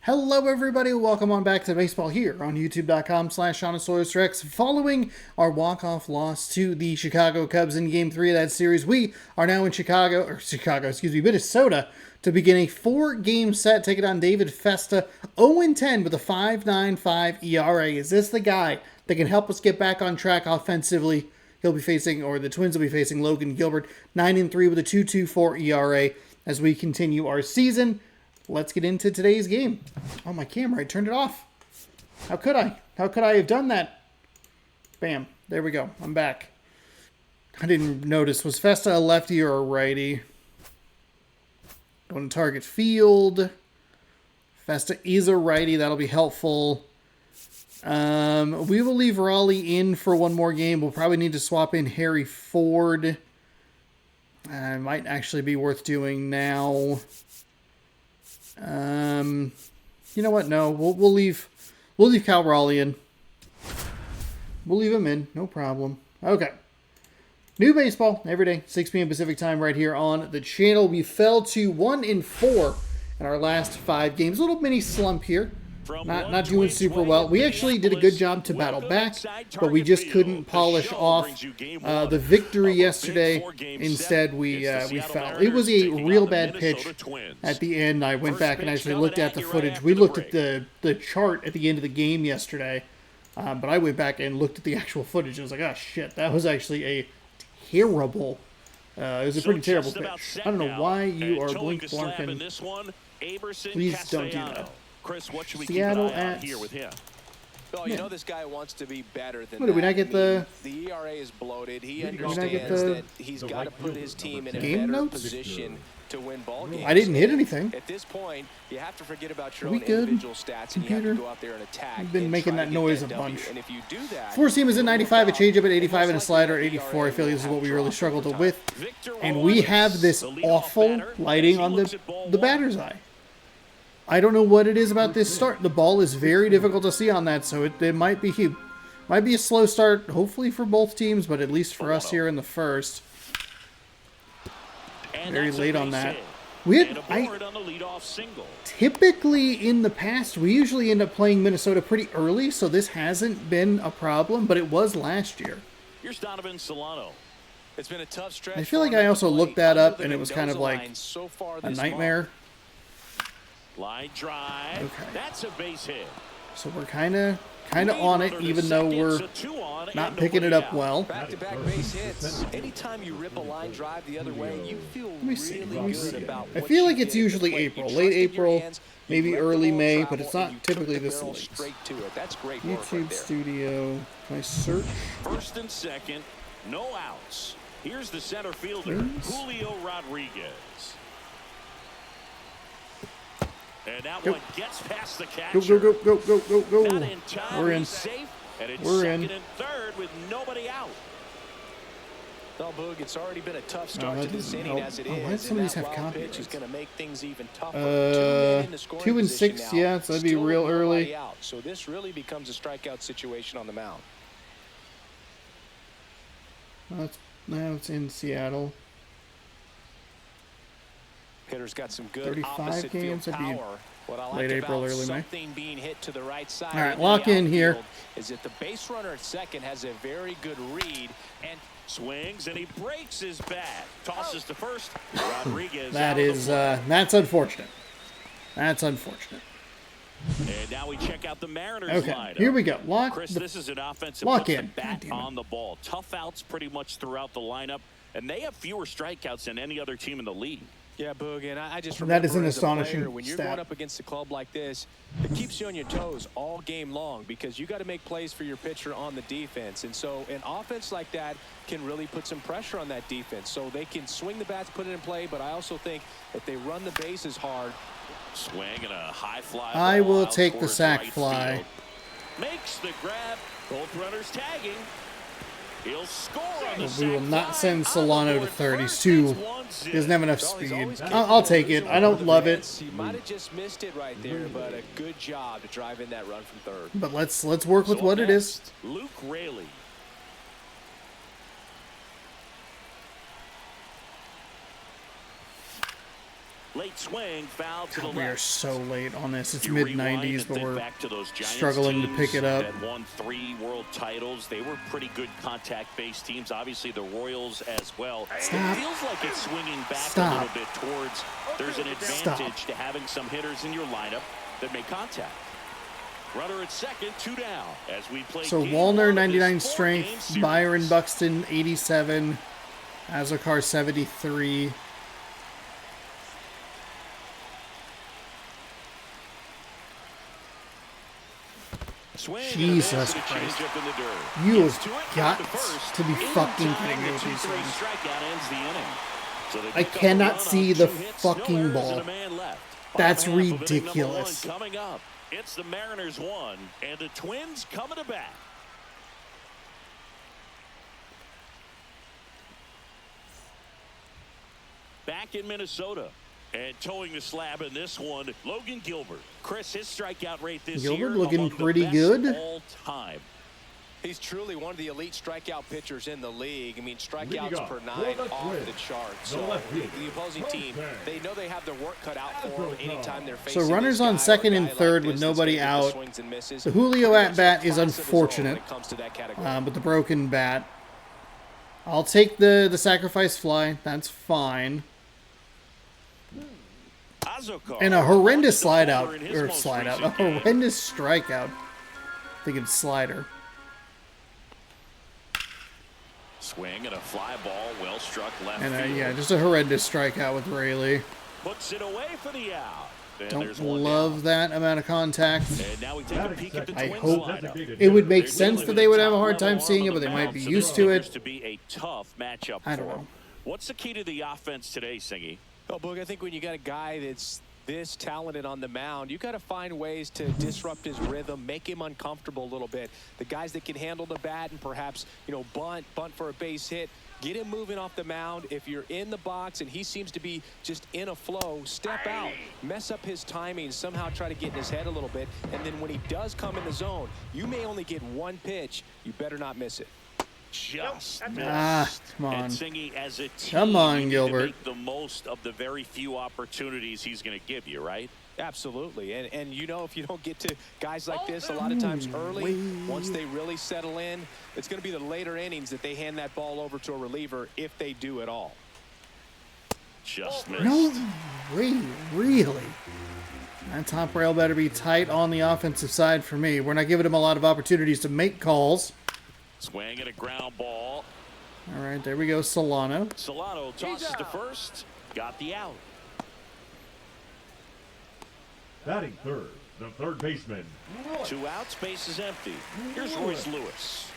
Hello everybody, welcome on back to baseball here on youtube.com/SeanSawyerStrex. Following our walk-off loss to the Chicago Cubs in Game 3 of that series, we are now in Minnesota to begin a 4-game set, taking on David Festa, 0-10 with a 5.95 ERA. Is this the guy that can help us get back on track offensively? He'll be facing, or the Twins will be facing, Logan Gilbert, 9-3 with a 2.24 ERA as we continue our season. Let's get into today's game. Oh, my camera, I turned it off. How could I? How could I have done that? Bam. There we go. I'm back. I didn't notice. Was Festa a lefty or a righty? Going to target field. Festa is a righty. That'll be helpful. We will leave Raleigh in for one more game. We'll probably need to swap in Harry Ford. Might actually be worth doing now. You know what? No, we'll leave Cal Raleigh in. We'll leave him in, no problem. Okay. New baseball every day, 6 p.m. Pacific time, right here on the channel. We fell to 1-4 in our last 5 games. A little mini slump here. Not doing super well. We actually did a good job to battle back, but we just couldn't polish off the victory yesterday. Instead, we fell. It was a real bad pitch at the end. I went back and actually looked at the footage. We looked at the chart at the end of the game yesterday, but I went back and looked at the actual footage. I was like, oh, shit, that was actually a terrible, it was a pretty terrible pitch. I don't know why you are blink-blocking. Please don't do that. Chris, what should we Seattle keep an eye on here with him? Well, you know this guy wants to be better than what, did we not get the ERA is bloated. He understands that he's got to put his team in a better position to win ball games. I didn't hit anything. At this point, you have to forget about your own individual stats and you have to go out there and attack. You've been making that noise a bunch. And if you do that, 4-seam is at 95, a changeup at 85, and a slider at 84. I feel like this is what we really struggled with. And we have this awful lighting on the batter's eye. I don't know what it is about this start. The ball is very difficult to see on that, so it might be a slow start, hopefully for both teams, but at least for us here in the first. Very late on that. Typically in the past, we usually end up playing Minnesota pretty early, so this hasn't been a problem, but it was last year. Here's Donovan Solano. It's been a tough stretch. I feel like I also looked that up, and it was kind of like a nightmare. Line drive. Okay. That's a base hit. So we're kind of on it, even though we're not picking it up well. Back-to-back base hits. Anytime you rip a line drive the other way, you feel really good about I feel like it's usually April, late April, maybe early May, but it's not typically this late. That's great YouTube Studio. Can I search? First and second, no outs. Here's the center fielder, Julio Rodriguez. And that one gets past the catcher. Go. Not in time. We're in. Safe, and it's We're second in. and third with nobody out. Well, Boog, it's already been a tough start to this inning as it is. Why does some of these have copyrights? copyrights? Is going to make things even tougher. 2 and 6, yeah, so that'd be real early. So this really becomes a strikeout situation on the mound. Now it's in Seattle. Hitter's got some good 35 games, that'd be what I like late April, about early May. Something being hit to the right side. All right, lock in here. Is that the base runner at second has a very good read and swings and he breaks his bat. Tosses to first. Rodriguez. That's unfortunate. That's unfortunate. And now we check out the Mariners lineup. Here we go. Chris, this is an offensive lock in. Bat on the ball. Tough outs pretty much throughout the lineup, and they have fewer strikeouts than any other team in the league. Yeah, Boog, and I just remember that is an astonishing player, when you're going up against a club like this, it keeps you on your toes all game long because you got to make plays for your pitcher on the defense. And so an offense like that can really put some pressure on that defense. So they can swing the bats, put it in play, but I also think if they run the bases hard. Swing and a high fly. I will take the sac fly. Makes the grab. Both runners tagging. He'll score on the we will not send Solano to third. He doesn't have enough speed. I'll take it. I don't love it. He might have just missed it right there, but a good job to drive in that run from third. But let's work with what it is. Luke Raley. Late swing, foul to the We are left. so late on this. It's You mid-90s, rewind and but think we're back to those Giants struggling to teams pick it up. that won 3 world titles. They were pretty good contact-based teams. Obviously, the Royals as well. Stop. It feels like it's swinging back Stop. a little bit towards. There's an advantage to having some hitters in your lineup that make contact. Runner at second, 2 down. As we play. So game Wallner, 1 of this 99 4-game strength. series. Byron Buxton, 87. Azokar, 73. Swing and a Jesus miss and a Christ. changeup in the dirt. You Gets have to it, got down first. to be In fucking time, kidding me the with these 2-3 things. strikeout ends the inning. So they I pick up a cannot run see on the 2 hits, fucking no errors, ball. and a man left. That's Bottom half of inning number ridiculous. 1 coming up. It's the Mariners 1 and the Twins coming to bat. Back in Minnesota. And towing the slab in this one, Logan Gilbert. Chris, his strikeout rate this Gilbert year looking among the pretty best good. all time. He's truly one of the elite strikeout pitchers in the league. I mean, strikeouts per 9 off the charts. So the opposing team, they know they have their work cut out for them anytime they're facing. So runners this guy on or second a and guy like third this with that's nobody gonna get the out. swings and misses. The Julio Pretty much at bat the is class of his own unfortunate, when it comes to that category. but the broken bat. I'll take the sacrifice fly. That's fine. Azokar And a horrendous launched slide the out, homer in his or most slide out, a recent game. horrendous strikeout. I think it's slider. Swing and a fly ball, well struck left And field. yeah, just a horrendous strikeout with Rayleigh. Puts it away for the out. And Don't there's one love down. that amount of contact. And now we take a peek at the I Twins hope lineup. it would make They're sense dealing that with they a would have a top hard time level seeing arm it, on but the they might mound, be so used this to appears it. to be a tough matchup I for don't know. him. What's the key to the offense today, Singy? Well, Boog, I think when you got a guy that's this talented on the mound, you got to find ways to disrupt his rhythm, make him uncomfortable a little bit. The guys that can handle the bat and perhaps, bunt for a base hit, get him moving off the mound. If you're in the box and he seems to be just in a flow, step out, mess up his timing, somehow try to get in his head a little bit. And then when he does come in the zone, you may only get one pitch. You better not miss it. Just missed. Come on. And Singy, as a team, Come on, you need Gilbert. to make the most of the very few opportunities he's going to give you, right? Absolutely. And if you don't get to guys like this a lot of times early, once they really settle in, it's going to be the later innings that they hand that ball over to a reliever if they do at all. Just missed. No way, really? That top rail better be tight on the offensive side for me. We're not giving him a lot of opportunities to make calls. Swing and a ground ball. All right, there we go, Solano. Solano tosses to first. Got the out. Batting third, the third baseman. 2 outs, base is empty. Here's Royce Lewis.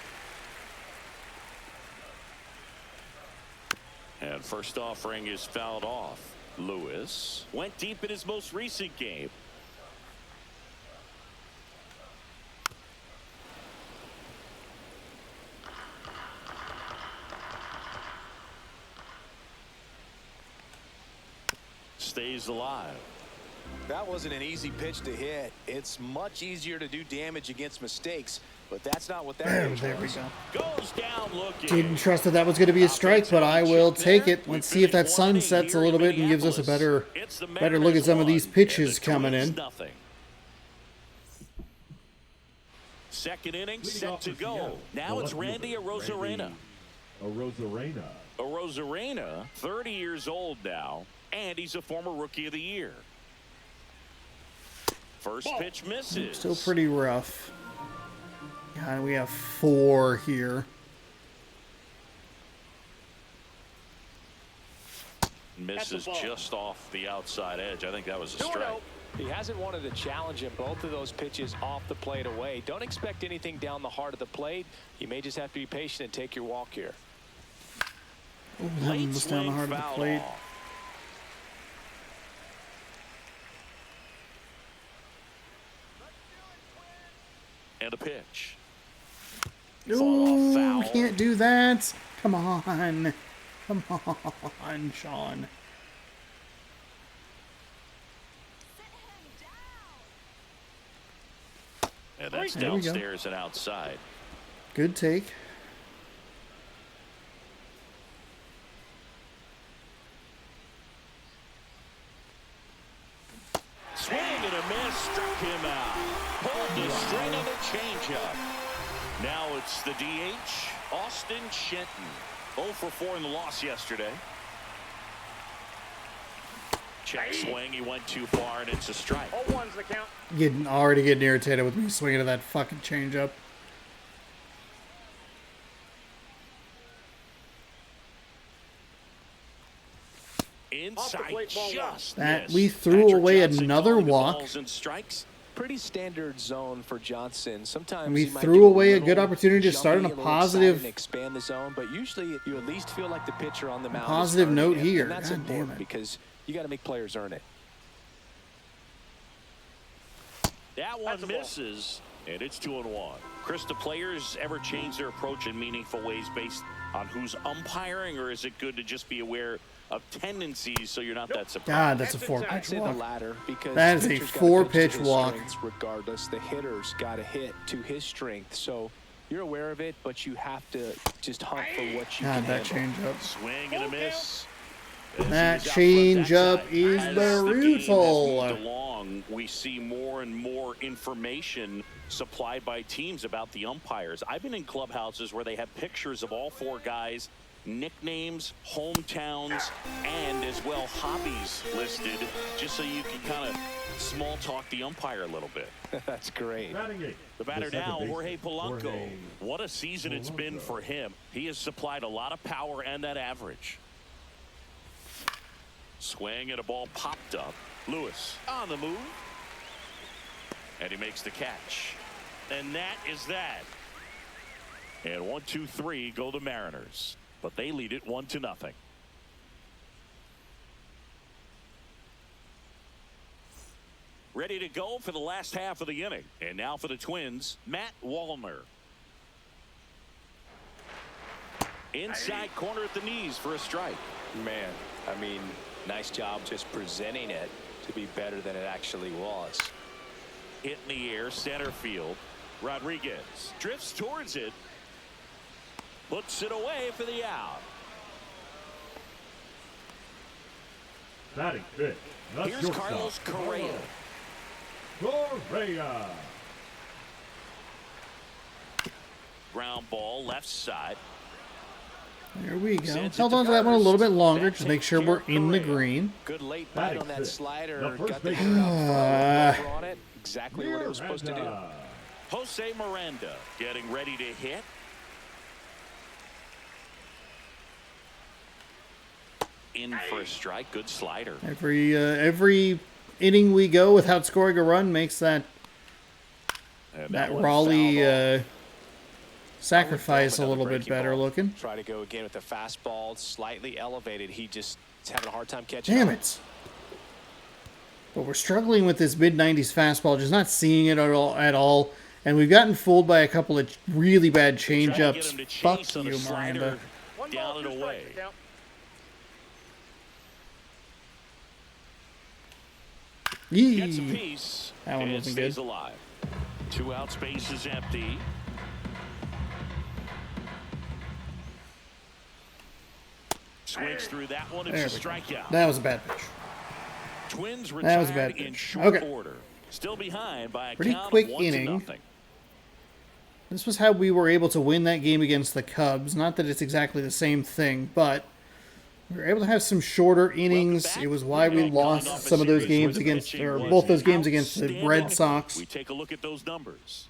And first offering is fouled off. Lewis went deep in his most recent game. Stays alive. That wasn't an easy pitch to hit. It's much easier to do damage against mistakes, but that's not what that pitch There we was. go. Goes down looking. Didn't trust that was going to be a strike, but I will take it. Let's see if that sun sets a little bit and gives us a better look at some of these pitches coming in. Nothing. Second inning set to go. Now it's Randy Arozarena. Arozarena, 30 years old now, and he's a former Rookie of the Year. First pitch misses. Still pretty rough. God, we have 4 here. Misses just off the outside edge. I think that was a strike. He hasn't wanted to challenge him. Both of those pitches off the plate away. Don't expect anything down the heart of the plate. You may just have to be patient and take your walk here. Ooh, that one was down the heart of the plate. And a pitch. Ooh, can't do that. Come on. Come on, Sean. And that's There we go. downstairs and outside. Good take. mound. Pulled the string of the changeup. Now it's the DH, Austin Shenton. 0 for 4 in the loss yesterday. Check swing. He went too far, and it's a strike. 0-1's the count. Already getting irritated with me swinging to that fucking changeup. Inside, just that missed. we threw Patrick away Johnson another calling the walk. balls and strikes. Pretty standard zone for Johnson. Sometimes And we he might threw get away a little good opportunity to start on a jumpy, little positive- excited and expand the zone, but usually you at least feel like the pitcher on the mound. is positive earning note it, here. and that's God damn important it. because you got to make players earn it. That one misses, and it's 2-1. Chris, do players ever change their approach in meaningful ways based on who's umpiring, or is it good to just be aware of tendencies so you're not that surprised? God, that's a I'd 4-pitch say the walk. latter because That is the a pitcher's gotta 4-pitch pitch to his walk. strengths regardless, the hitter's got to hit to his strength. So you're aware of it, but you have to just hunt for what you God, can that handle. changeup. Swing and a miss. That As he's out front changeup that side. is As the game has brutal. moved along, we see more and more information supplied by teams about the umpires. I've been in clubhouses where they have pictures of all 4 guys, nicknames, hometowns, and as well hobbies listed, just so you can kind of small talk the umpire a little bit. That's great. Batting eighth, The batter second now, baseman, Jorge Polanco. Jorge What a season it's been for him. He has supplied a lot of power and that average. Swing and a ball popped up. Lewis on the move. And he makes the catch. And that is that. And 1, 2, 3 go the Mariners. But they lead it 1-0. Ready to go for the last half of the inning. And now for the Twins, Matt Wallner. Inside corner at the knees for a strike. Man, I mean, nice job just presenting it to be better than it actually was. Hit in the air, center field. Rodriguez drifts towards it. Puts it away for the out. Batting fifth, the Here's shortstop, Carlos Correa. Correa. Ground ball left side. There we go. Sends it Held to on to that one a first. little bit longer. Just That make sure takes we're care in the of Correa. green. Good late bite Batting on that fifth, slider. the first Got the baseman. hitter out front, over on it. Exactly what it was supposed to do. Miranda. Jose Miranda getting ready to hit. In for a strike. Good slider. Every inning we go without scoring a run makes that And that one Raleigh fouled off. sacrifice a Another little bit breaking better ball. looking. Try to go again with the fastball, slightly elevated. He just is having a hard time catching Damn up. it. But we're struggling with this mid-90s fastball, just not seeing it at all. And we've gotten fooled by a couple of really bad Trying to get change-ups. him to Fuck chase on a you, slider. Miranda. 1 Down ball, and 2 away. strikes the count. Gets a Yee. piece. That one and wasn't stays good. alive. 2 out, space is empty. Swings through that one. It's There a we go. strikeout. That was a bad pitch. Twins That was a retired bad in pitch. short Okay. order. Still behind by a Pretty count quick of 1-0. inning. This was how we were able to win that game against the Cubs. Not that it's exactly the same thing, but we were able to have some shorter innings. back. It was why we Coming off lost a some of those series where games the against, pitching or was both those games against the outstanding. Red Sox. We take a look at those numbers.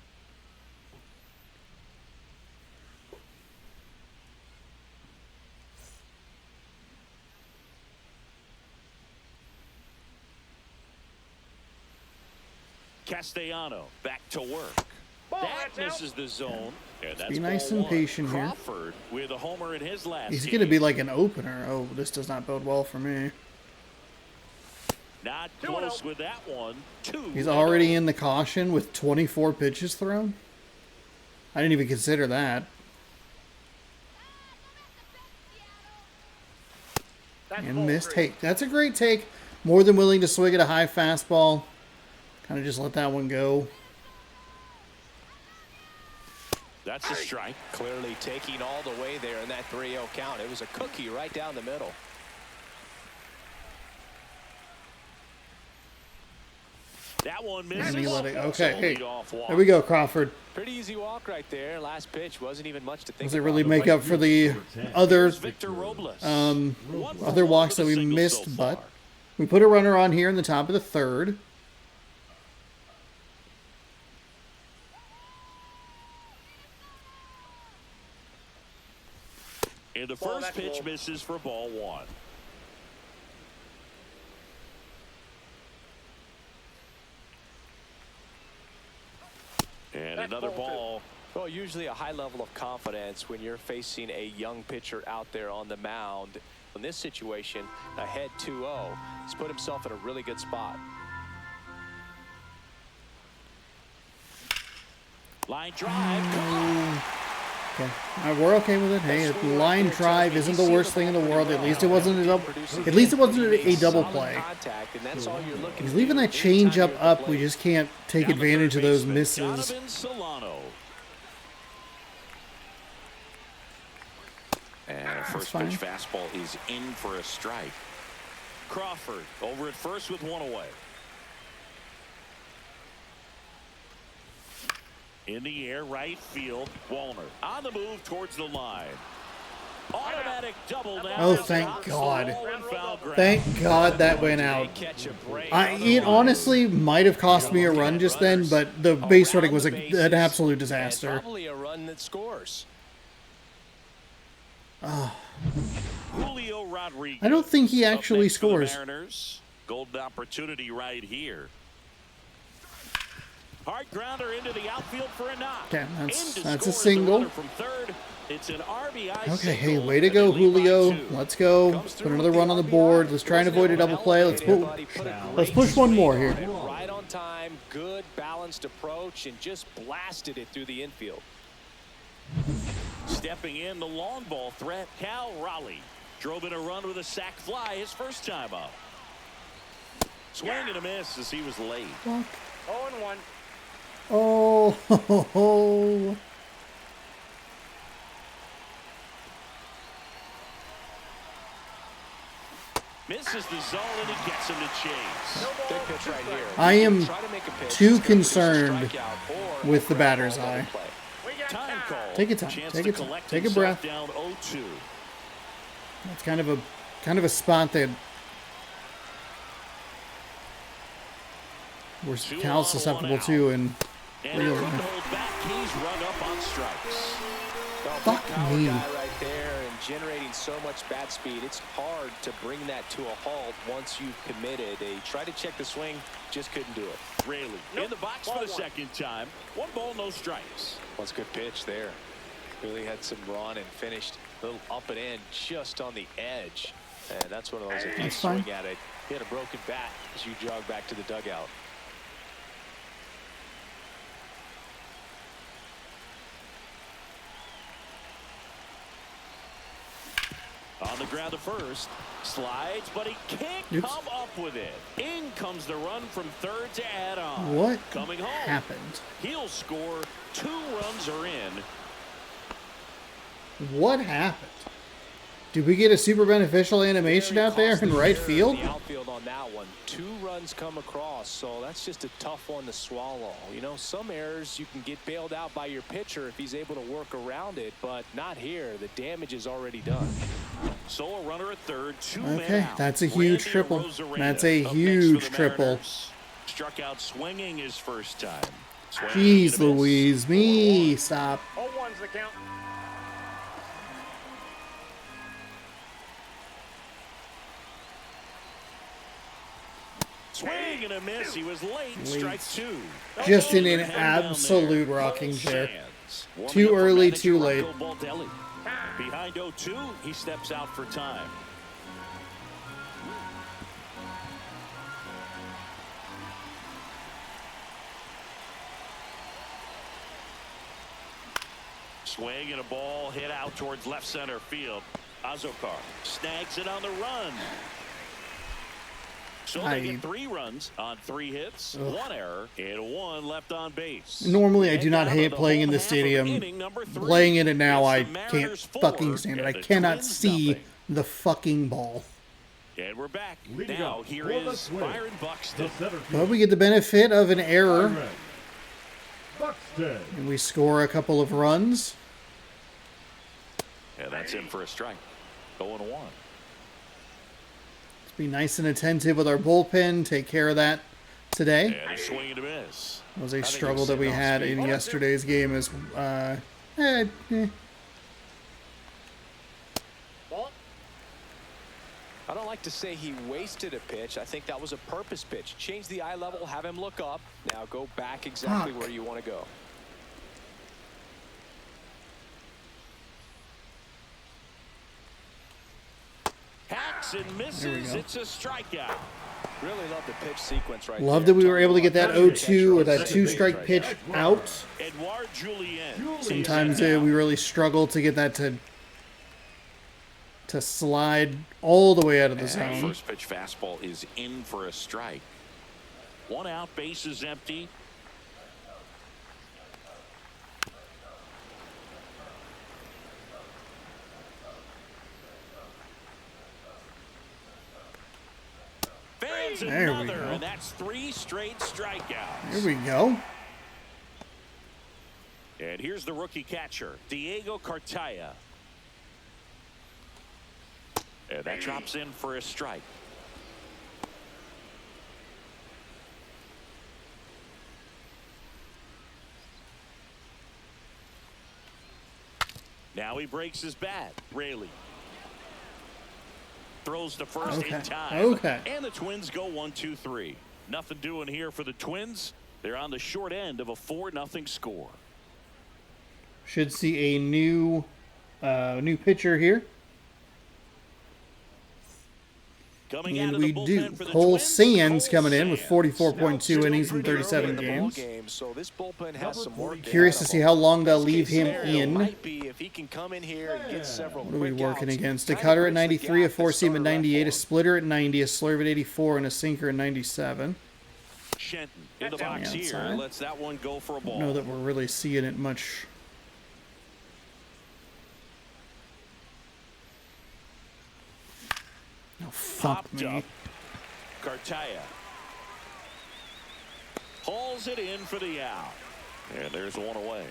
Castellano back to work. Ball, That that's out. misses the zone. And that's Be nice ball and 1. patient here. Crawford with a homer in his last He's game. going to be like an opener. Oh, this does not bode well for me. Not 2-0. close with that one. 2. He's already in the caution with 24 pitches thrown. I didn't even consider that. That's And ball missed 3. take. That's a great take. More than willing to swing at a high fastball. Kind of just let that one go. That's a strike. Clearly taking all the way there in that 3-0 count. It was a cookie right down the middle. That one And misses. he let it. It's Okay, a hey, leadoff walk. there we go, Crawford. Pretty easy walk right there. Last pitch wasn't even much to think Does it about. really make up for the other Here's Victor Robles. One for other one walks with that a we single missed? so But far. we put a runner on here in the top of the third. And the first pitch misses for ball one. And another ball. Well, usually a high level of confidence when you're facing a young pitcher out there on the mound. In this situation, ahead 2-0, he's put himself in a really good spot. Line drive. Okay, all right, we're okay with it. Hey, a line drive isn't the worst thing in the world. At least it wasn't a double. At least it wasn't a double play. He's leaving that changeup up. We just can't take Down the advantage third of those baseman, misses. Donovan Solano. And a first fine. pitch fastball is in for a strike. Crawford over at first with one away. In the air, right field. Wallner on the move towards the line. Automatic double now. Oh, thank God. Thank Thank God that went out. It honestly might have cost me a run just then, but the base running was an absolute disaster. Probably a run that scores. Julio Rodriguez. I don't think he up actually next for the scores. Mariners. Golden opportunity right here. Hard grounder into the outfield for a knock. Okay, In to that's a score single. the runner from third. It's an RBI Okay, hey, single, way to and go, they lead by Julio. 2. Let's go. Put another run on the board. Let's try and avoid a double play. Let's push one more here. Right on time, good balanced approach, and just blasted it through the infield. Stepping in, the long ball threat, Cal Raleigh. Drove in a run with a sac fly his first time up. Swing and a miss as he was late. 0-1. Oh, Misses the zone and he gets him to chase. Big pitch right here. I am Try to make a pitch too that's gonna produce a concerned strikeout or with the a batter's double eye. play. Time call. Take your time. Chance Take to your time. collect Take a himself breath. Down 0-2. That's kind of a spot that we're Two Cal's on, susceptible one to, and And really, he couldn't hold back. He's run up on strikes. fuck Big power me. guy right there and generating so much bat speed. It's hard to bring that to a halt once you've committed. They tried to check the swing, just couldn't do it. Raley in the box for the second time. 1 ball, no strikes. What's good pitch there. Really had some run and finished a little up and in just on the edge. And that's one of those, if you That's fine. swing at it, he had a broken bat as you jog back to the dugout. On the ground to first. Slides, but he can't Oops. come up with it. In comes the run from third to add on. What Coming home. happened? He'll score. 2 runs are in. What happened? Did we get a super beneficial animation Very out there in costly right error field? in the outfield on that one. 2 runs come across, so that's just a tough one to swallow. You know, some errors you can get bailed out by your pitcher if he's able to work around it, but not here. The damage is already done. So a runner at third, 2 men Okay, out. that's a huge Randy triple. Arozarena That's a up huge next for the triple. Mariners. Struck out swinging his first time. Swinging Jeez and a miss. Louise, me stop. 0-1's the count. Swing and a miss. He was late. Strike 2. Just in an Him down there. absolute rocking chair. Sands. Warming Too up for early, manager too late. Rocco Baldelli. Behind 0-2, he steps out for time. Swing and a ball hit out towards left center field. Azokar snags it on the run. So they get 3 runs on 3 hits, 1 error, and 1 left on base. Normally, I do And not down hate to the playing in home the half of stadium. inning number 3. Playing in it now, It's I the can't Mariners 4 fucking stand it. and I the cannot Twins see nothing. the fucking ball. And we're back. Leading Now up here for the is Twins, Byron Buxton. the center But field, we get the benefit of an error, Byron Buxton. and we score a couple of runs. Yeah, that's in for a strike. 0-1. Let's be nice and attentive with our bullpen. Take care of that today. And a swing and a miss. It was a I think struggle it's that we sitting off had speed. in yesterday's game. As I don't like to say he wasted a pitch. I think that was a purpose pitch. Change the eye level, have him look up. Now go back exactly Fuck. where you want to go. Hacks and misses. go. It's a strikeout. Really love the pitch sequence right love there. that we were able to get that Talking 0-2 about or that catcher on 2-strike second pitch base right out. Edouard Julien. Sometimes we really struggle to get that to slide all the way out of the That zone. first pitch fastball is in for a strike. 1 out, base is empty. Fans There we another, go. and that's 3 straight strikeouts. Here we go. And here's the rookie catcher, Diego Cartaya. And that drops in for a strike. Now he breaks his bat. Raley throws to first in time. Okay. And the Twins go 1-2-3. Nothing doing here for the Twins. They're on the short end of a 4-0 score. Should see a new pitcher here. Coming out And of the we do. bullpen for the Cole Twins, Sands Cole coming in with Sands. 44.2 innings in 37 ball games. game, so this bullpen has some work. Curious to see how long they'll leave him Scenario in. might be if he can come in here and get several What are we quick working outs, against? A kinda cutter at bridge the 93, a gap that four-seam at started left 98, for a splitter at 90, a slurve at 84, and a sinker at 97. Shenton in the Down box the here. outside. Lets that one go for a I ball. don't know that we're really seeing it much. No, fuck Popped me. up. Cartaya hauls it in for the out. And there's one away.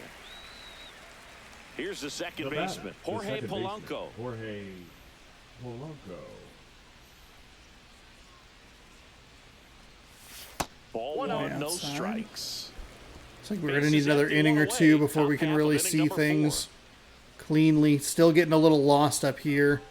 Here's the second The batter, baseman, the Jorge second baseman, Polanco. Jorge Polanco. Ball One one, no outside. strikes. It's like we're going to need another inning or two before we can really see Top half of inning number things cleanly. Still getting a little lost up here.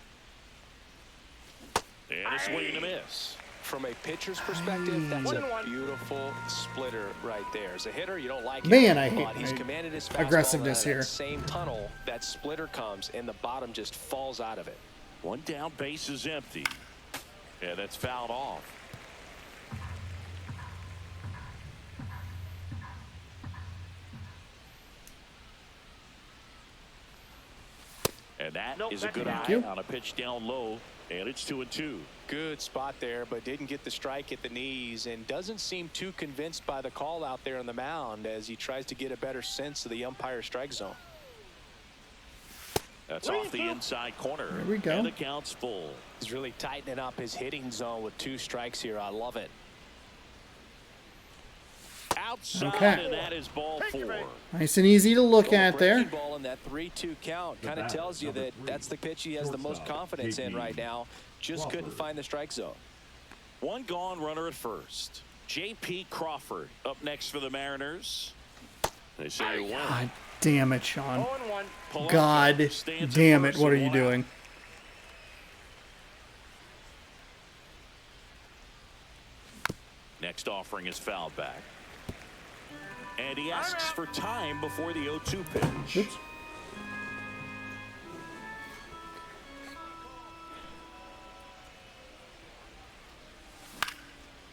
And a swing and a miss. From a pitcher's perspective, that's a beautiful splitter right there. As a hitter, you don't like it. Man, I hate but he's my commanded his fastball aggressiveness out of here. that same tunnel, that splitter comes, and the bottom just falls out of it. One down, base is empty. Yeah, that's fouled off. And that is a good eye you. on a pitch down low, and it's 2-2. Good spot there, but didn't get the strike at the knees and doesn't seem too convinced by the call out there on the mound as he tries to get a better sense of the umpire strike zone. That's off the inside corner. There we go. And the count's full. He's really tightening up his hitting zone with 2 strikes here. I love it. Outside, Okay. and that is ball 4. Nice and easy to look at there. Breaking ball in that 3-2 count kind of batter, tells you number that 3, that's the pitch he has the most shortstop, confidence in JP right now. Just couldn't Crawford. find the strike zone. One gone, runner at first. J.P. Crawford up next for the Mariners. They say one. God damn it, Sean. Polanco God stands at damn it, first what are and you 1 out. doing? Next offering is fouled back. And he asks for time before the 0-2 pitch. Oops.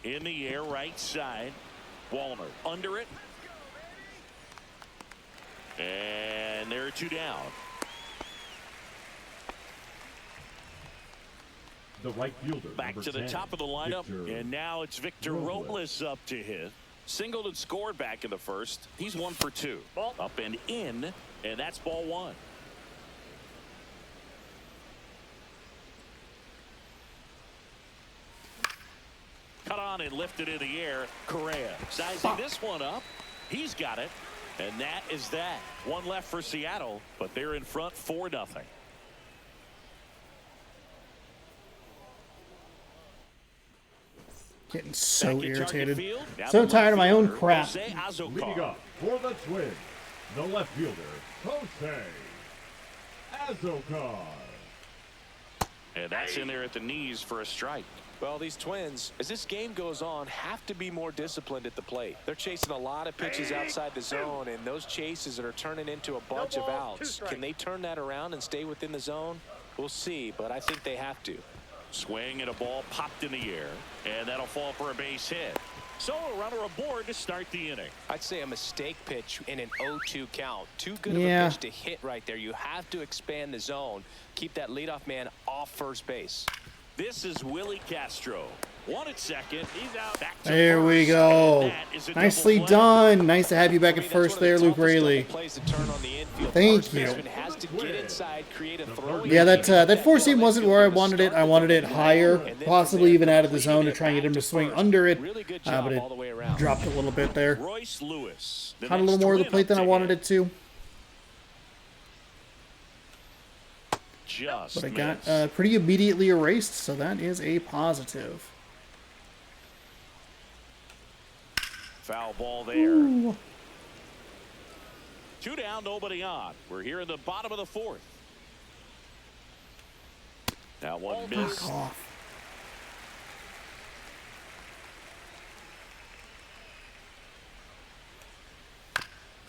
In the air, right side. Wallner under it. And there are 2 down. The right fielder. Back number to the 10, top of the lineup. Victor And now it's Victor Robles up to hit. Singled and scored back in the first. He's 1 for 2. Up and in. And that's ball 1. on and lifted in the air. Correa sizing this one up. He's got it. And that is that. One left for Seattle, but they're in front 4-0. Getting so Back in target irritated. field. Now So the tired of my own left crap. fielder, Jose Leading Azocar. up for the Twins, the left fielder, Jose Azocar. And that's in there at the knees for a strike. Well, these Twins, as this game goes on, have to be more disciplined at the plate. They're chasing a lot of pitches outside the zone, and those chases are turning into a bunch of outs. Can they turn that around and stay within the zone? We'll see, but I think they have to. Swing and a ball popped in the air, and that'll fall for a base hit. So a runner aboard to start the inning. I'd say a mistake pitch in an 0-2 count. Too good of Yeah. a pitch to hit right there. You have to expand the zone. Keep that leadoff man off first base. This is Willie Castro. One at second. He's out. Back to There we first, go. and that is a Nicely double play. done. Nice to have you back To at me, that's first one of the there, Luke toughest Raley. double plays to turn on the infield. Thank First you. baseman has to get inside, create a throw. Yeah, that four seam wasn't where I wanted it. I wanted it higher, possibly even out of the zone to try and get him to swing under it. Really good But job it all the way around. dropped a little bit there. Royce Lewis. The Caught a little next more of the twin plate up than I to wanted hit. it to. Just But it got missed. pretty immediately erased, so that is a positive. Foul ball there. Ooh. 2 down, nobody on. We're here in the bottom of the 4th. Now one missed. Fuck off.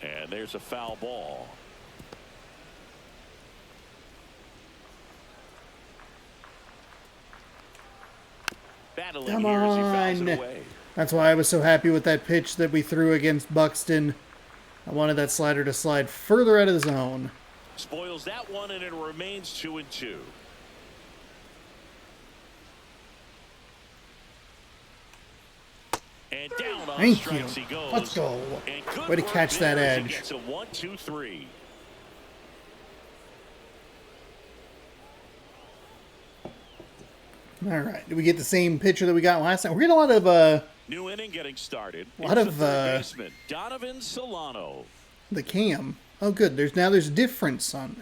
And there's a foul ball. Battling Come here as he fouls on. it away. That's why I was so happy with that pitch that we threw against Buxton. I wanted that slider to slide further out of the zone. Spoils that one, and it remains 2-2. And down on Thank you. strikes he goes. Let's go. And good Way to work catch there that as he edge. gets a 1-2-3. All right. Did we get the same pitcher that we got last time? We're getting a lot of New inning getting started. A lot Here's of, the third baseman, Donovan Solano. the cam. Oh, good. There's difference on.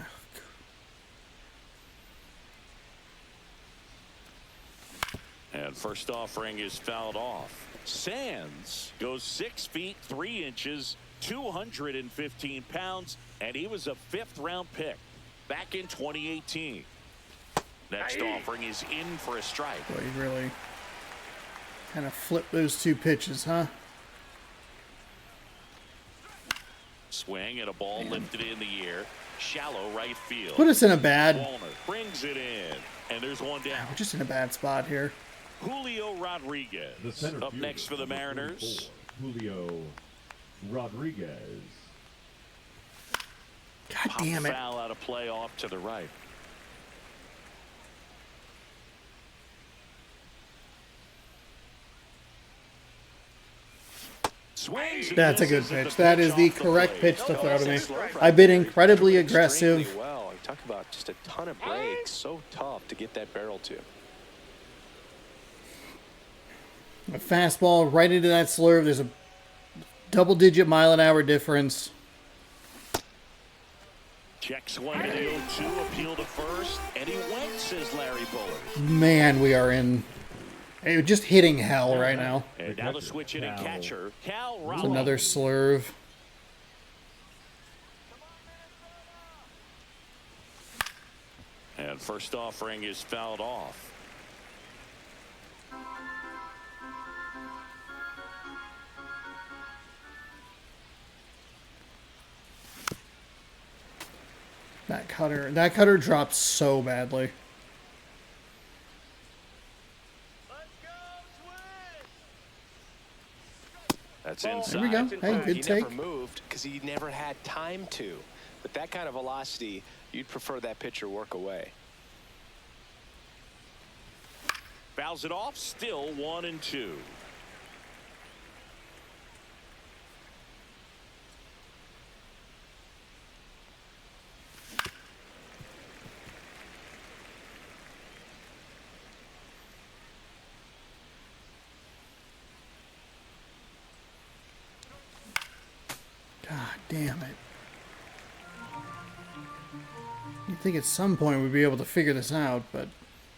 And first offering is fouled off. Sands goes 6 feet 3 inches, 215 pounds, and he was a 5th-round pick back in 2018. Next offering is in for a strike. Boy, you really kind of flip those two pitches, huh? Swing and a ball lifted in the air. Shallow right field. Put us in a bad. Walner brings it in. And there's one down. We're just in a bad spot here. Julio Rodriguez The center up fielder, next for the number Mariners. 44, Julio Rodriguez. God Pop damn it. foul out of play off to the right. Swings and That's a good misses, and pitch. the That is the off correct plate. pitch to throw to me. Slow right I've been there. incredibly Doing aggressive. extremely well. You talk about just a ton of breaks. So tough to get that barrel to. A fastball right into that slurve. There's a double-digit mile-an-hour difference. Check swing to the 0-2, appeal to first, and he went, says Larry Bullard. Man, we are in just hitting hell right now. And now the switch hitting Cal. catcher, Cal It's Raleigh. another slurve. And first offering is fouled off. That cutter dropped so badly. That's Well, inside. There we go. Hey, He good never take. moved because he never had time to. With that kind of velocity, you'd prefer that pitcher work away. Fouls it off, still 1-2. God damn it. You'd think at some point we'd be able to figure this out, but...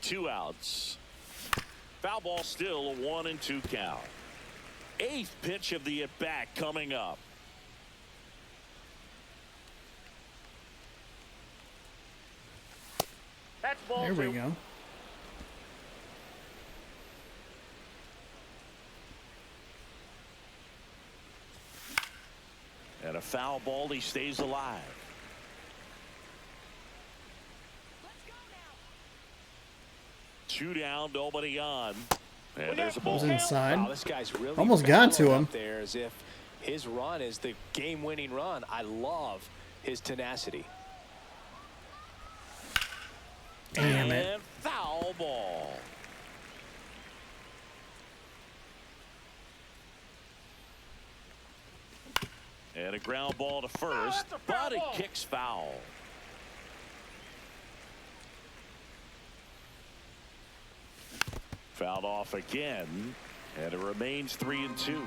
2 outs. Foul ball still, a 1-2 count. 8th pitch of the at-bat coming up. That's ball There we 2. go. And a foul ball, he stays alive. Two down, nobody on. And there's a ball. Was inside. Wow, this guy's really Almost got to battling him. up there as if his run is the game-winning run. I love his tenacity. Damn it. And foul ball. And a ground ball to first, that's a foul but it ball. kicks foul. Fouled off again, and it remains 3-2.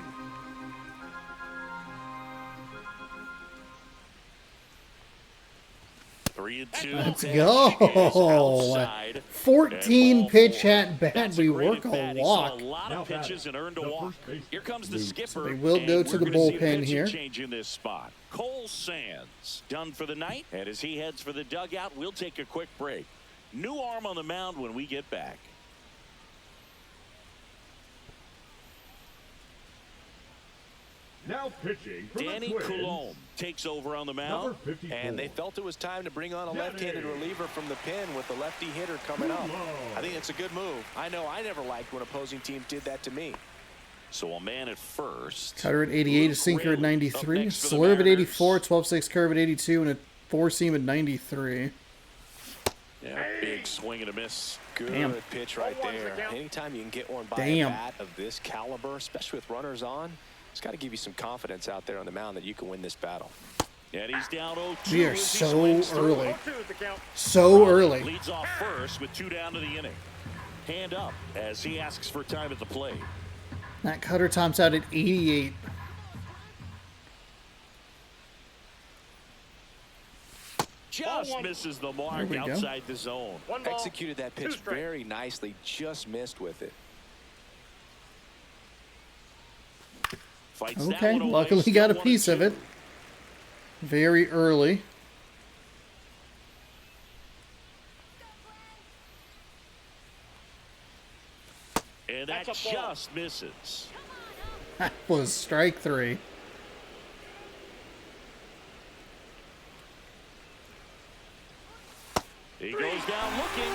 Three and two. Let's Pitch go. is outside. 14 And pitch ball at bat. That's a We great work a at-bat. He saw walk. a lot Now of pitches and earned a the walk. first baseman. Here comes the skipper. they will go and to we're the gonna see a bullpen pitching here. change in this spot. Cole Sands done for the night, and as he heads for the dugout, we'll take a quick break. New arm on the mound when we get back. Now pitching for Danny the Twins. Coulombe takes over on the mound. Number 54. And they felt it was time to bring on a left-handed Danny. reliever from the pen with the lefty hitter coming up. Coulombe. I think it's a good move. I know I never liked when opposing teams did that to me. So a man at first. Cutter at 88, a Luke sinker at Raley up 93, next for the slurve at Mariners. 84, 12-6 curve at 82, and a 4-seam at 93. Yeah, big swing and a miss. Good Damn. pitch right 0-1's the there. count. Anytime you can get one by Damn. a bat of this caliber, especially with runners on, it's got to give you some confidence out there on the mound that you can win this battle. And he's down 0-2. We are as he so swings through. early. 0-2 is the count. So early. Leads off first with 2 down to the inning. Hand up as he asks for time at the plate. That cutter tops out at 88. Just Ball 1. misses the There mark we go. outside the zone. 1 ball. Executed that 2 pitch strikes. very nicely, just missed with it. Fights that Okay, one away, luckily still got a 1-2. piece of it. Very early. And that That's a ball. just misses. That was strike 3. He goes down looking.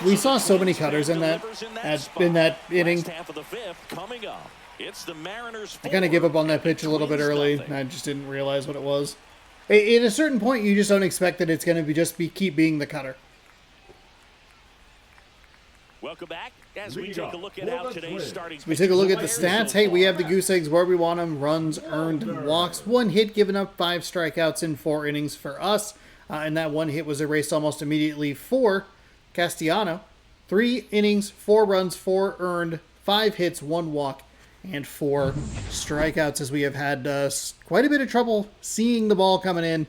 We saw so many cutters in that inning. Last half of the 5th coming up. It's the Mariners. I kind of give up on that pitch a little bit early. Nothing. I just didn't realize what it was. At a certain point, you just don't expect that it's going to keep being the cutter. Welcome back as we Lead take off a look at for how the today's Twins. starting. We take a look at the pitchers stats. so Hey, we far. have the goose eggs where we want them. Runs earned and walks. 1 hit given up, 5 strikeouts in 4 innings for us. And that 1 hit was erased almost immediately for Castellano. 3 innings, 4 runs, 4 earned, 5 hits, 1 walk, and 4 strikeouts as we have had quite a bit of trouble seeing the ball coming in,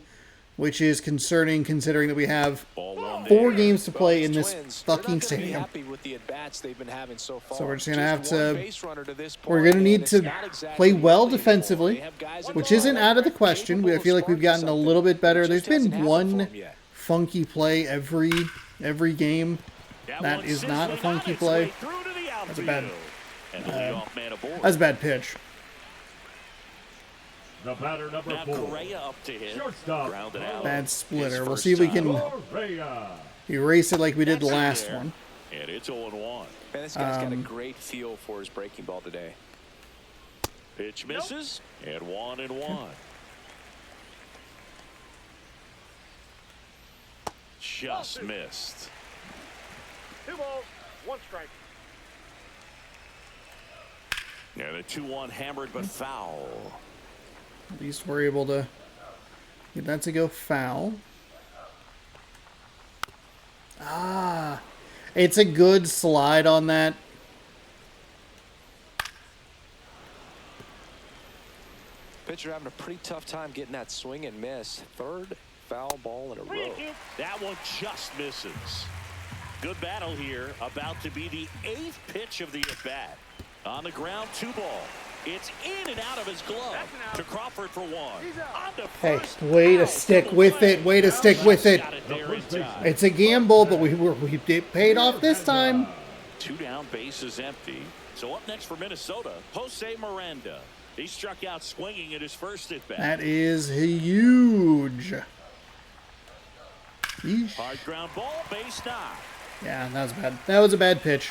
which is concerning considering that we have Ball 1 4 there. games to play These in this Twins, they're not fucking gonna be stadium. happy with the at-bats they've been having so far. So we're just gonna have one to- base runner to this We're point, going to and need it's to not exactly play well what they defensively, want. They have guys that which can isn't ball out of the that, question. I capable feel of like we've sparking gotten a something. little bit better. It There's just been hasn't happened one for 'em yet. funky play every game. That one is not a sizzling funky on its play. way through to the That's a bad- outfield. And the leadoff man aboard. That's a bad pitch. The batter number Now 4. Correa up to hit. Shortstop. Grounded out. Bad splitter. His We'll first see if we time. can Correa. erase it like we did the That's in last there. one. And it's 0-1. Man, this guy's got a great feel for his breaking ball today. Pitch misses. And 1-1. Just missed. 2 balls, 1 strike. And a 2-1 hammered but foul. At least we're able to get that to go foul. Ah, it's a good slide on that. Pitcher having a pretty tough time getting that swing and miss. Third foul ball in a row. That one just misses. Good battle here. About to be the 8th pitch of the at-bat. On the ground, 2 ball. It's in and out of his glove to Crawford for 1. On to Hey, first. way to stick with it. Way to stick with it. Got it there in time. It's a gamble, but we paid off this time. 2 down, bases empty. So up next for Minnesota, Jose Miranda. He struck out swinging at his first at-bat. That is huge. Yeesh. Hard ground ball, base knock. Yeah, that was bad. That was a bad pitch.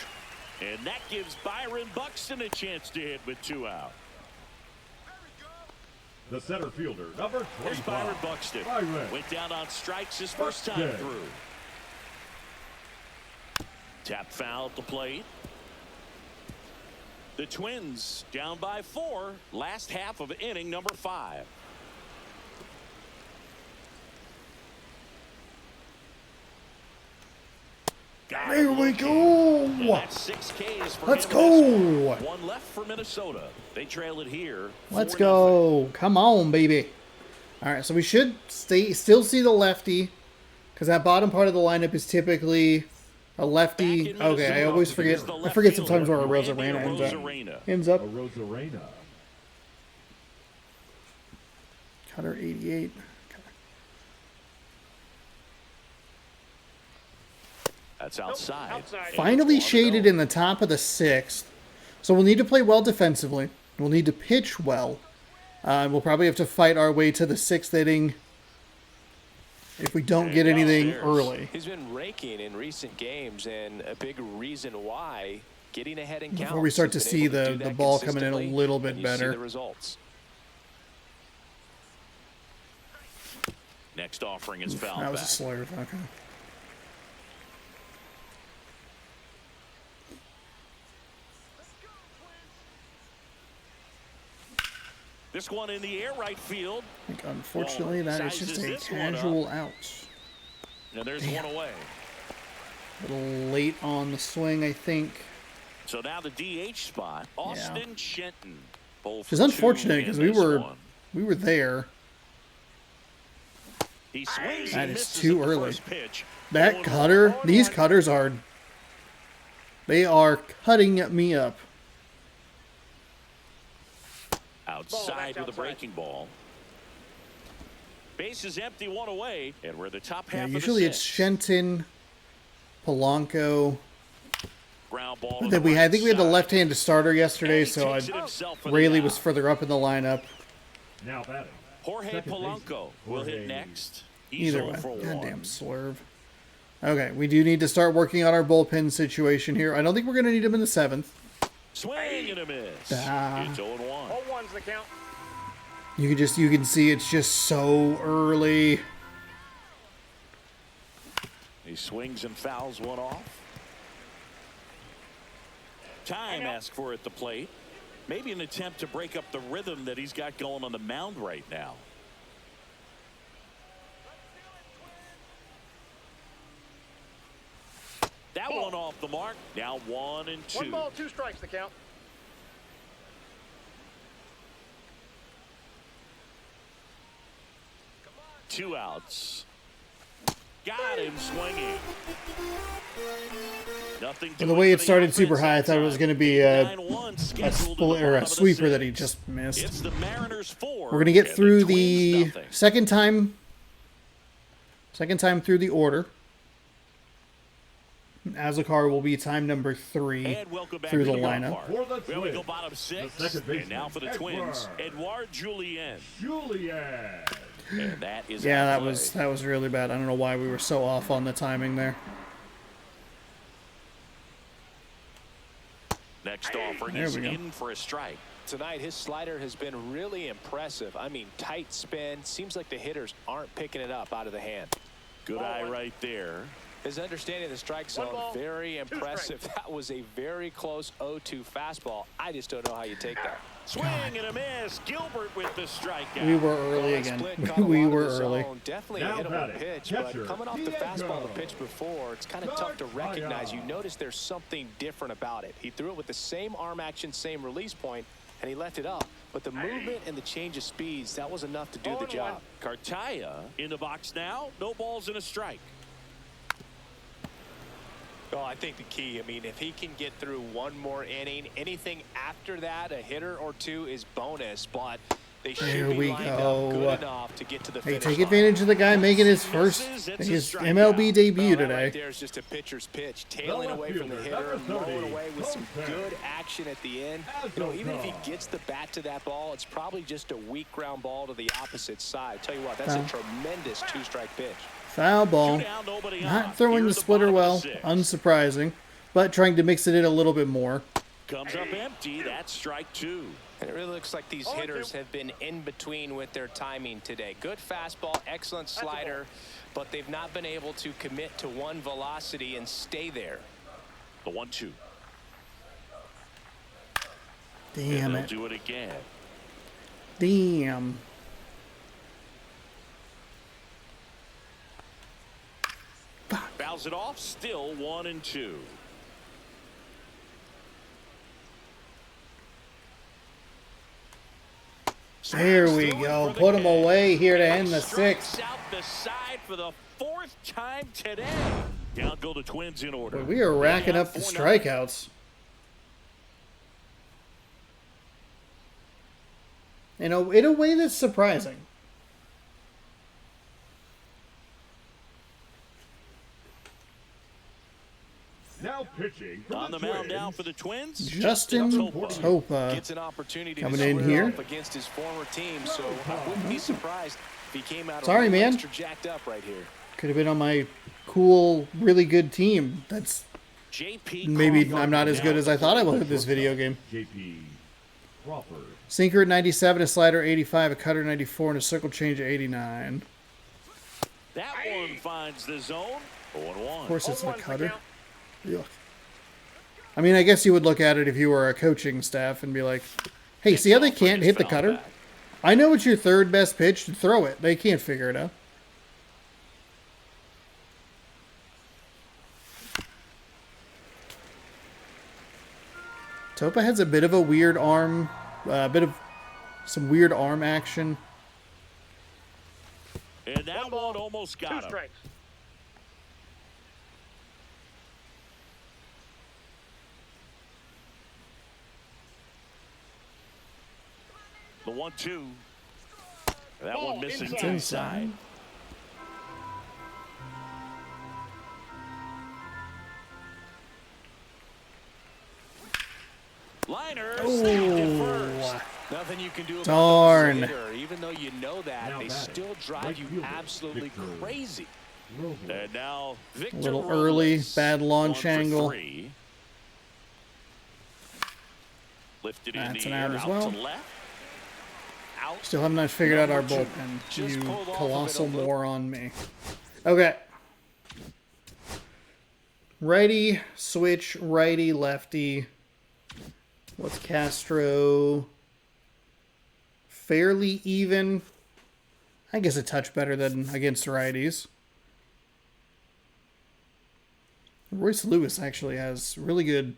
And that gives Byron Buxton a chance to hit with 2 out. The center fielder, number Here's 25. Byron Buxton. Byron. Went down on strikes his first time Buxton. through. Tap foul at the plate. The Twins down by 4. Last half of inning number 5. There we go. And that's 6 Ks for Let's him go. in this one. 1 left for Minnesota. They trail it here. Let's 4-0. go. Come on, baby. All right, so we should still see the lefty, because that bottom part of the lineup is typically a lefty. Back in Okay, I Minnesota, always forget. here's the I left forget sometimes fielder, where a Randy Rosarena ends up. Arozarena. Ends up. Rosarena. Cutter 88. Okay. That's outside. outside. And Finally it's 1-0. shaded in the top of the 6th. So we'll need to play well defensively. We'll need to pitch well. We'll probably have to fight our way to the 6th inning if we don't get anything downstairs. early. He's been raking in recent games, and a big reason why getting ahead in counts. Before we start to He's been see able to do the that ball coming in a consistently, little bit and you see better. the results. Next offering is foul That was a back. slur. Okay. This one in the air right field. I think unfortunately that is just Sizes a this one casual out. And there's Damn. one away. A little late on the swing, I think. So now the DH spot, Austin Shenton. Which is unfortunate because we were there. He swings That and is misses too at the early. first pitch. That 0-1. cutter, these cutters are, they are cutting me up. Outside with a outside. breaking ball. Base is empty, 1 away, and we're the top Yeah, half of usually the it's 6th. Shenton, Polanco. Ground ball. But to then the I think we had the right left-handed starter side. yesterday, And he so takes it himself for the Rayleigh out. was further up in the lineup. Now batting. Jorge Second Polanco baseman, will hit Jorge. next. He's Either 0 way, for 1. goddamn slurve. Okay, we do need to start working on our bullpen situation here. I don't think we're going to need him in the 7th. Swing and a miss. Ah. It's 0-1. 0-1's the count. You can see it's just so early. He swings and fouls one off. Time asked for at the plate. Maybe an attempt to break up the rhythm that he's got going on the mound right now. That one off the mark. Now 1 and 2. 1 ball, 2 strikes the count. Two outs. Got him swinging. Nothing. Well, the way it started super high, I thought it was going to be a split or a sweeper that he just missed. It's the Mariners 4. We're going to get and through Twins the nothing. second time through the order. Azakar will be time number 3 And welcome back through to the ballpark. lineup. For the Well, we go Twins, bottom 6. the second And now for the baseman, Twins, Edouard Julien. Julian. And that is Yeah, out that play. was really bad. I don't know why we were so off on the timing there. Next offering There is we go. in for a strike. Tonight, his slider has been really impressive. I mean, tight spin. Seems like the hitters aren't picking it up out of the hand. Good eye right there. His understanding of the strike 1 zone, ball, very 2 impressive. strikes. That was a very close 0-2 fastball. I just don't know how you take that. Swing and a miss. Gilbert with the strikeout. We were early That again. split caught a We lot of were the early. zone. Definitely Now a hittable batting, pitch, catcher, but coming off the Diego. fastball the pitch before, it's kind of tough to Dark recognize. fire. You notice there's something different about it. He threw it with the same arm action, same release point, and he left it up. But the movement and the change of speeds, that was enough to do the job. Cartaya in the box now. No balls and a strike. Well, I think the key, I mean, if he can get through one more inning, anything after that, a hitter or two is bonus, but they should be lined up good enough to get to the finish Take line. advantage of the guy making his MLB debut today. Right there's just a pitcher's pitch, tailing away from the hitter, blowing away with some good action at the end. You know, even if he gets the bat to that ball, it's probably just a weak ground ball to the opposite side. Tell you what, that's a tremendous two-strike pitch. Foul ball. Not throwing the splitter well, unsurprising, but trying to mix it in a little bit more. Comes up empty. That's strike 2. And it really looks like these hitters have been in between with their timing today. Good fastball, excellent slider, but they've not been able to commit to one velocity and stay there. The 1-2. Damn it. Do it again. Damn. Fouls it off. Still 1-2. There we go. Put him away here to end the 6th. Out the side for the 4th time today. Down go the Twins in order. We are racking up the strikeouts. In a way that's surprising. Now pitching on the mound now for the Twins. Justin Topa gets an opportunity coming to in here against his former team, so I wouldn't be surprised if he came out Sorry, man. extra jacked up right here. Could have been on my cool, really good team. That's maybe I'm not as good as I thought I was at this video game. JP Crawford. Sinker at 97, a slider 85, a cutter 94, and a circle change at 89. That one finds the zone. 0-1. Of course, it's a cutter. Yuck. I mean, I guess you would look at it if you were a coaching staff and be like, hey, see how they can't hit the cutter? I know it's your third best pitch. Throw it. They can't figure it out. Topa has a bit of a weird arm, some weird arm action. And that one almost got him. 2 strikes. The 1-2. That one missing It's inside. Liner. Oh, Nothing you can do about darn. those hitter. Even though you know that, they still drive you absolutely crazy. And now Victor A little early, Robles, bad launch 1 for angle. 3. Lifted in That's the an air, out as out well. to left. Out. Still have not figured out our Number 2. bullpen. Just You pulled off colossal of it a little. moron me. Okay. Righty, switch, righty, lefty. What's Castro? Fairly even. I guess a touch better than against righties. Royce Lewis actually has really good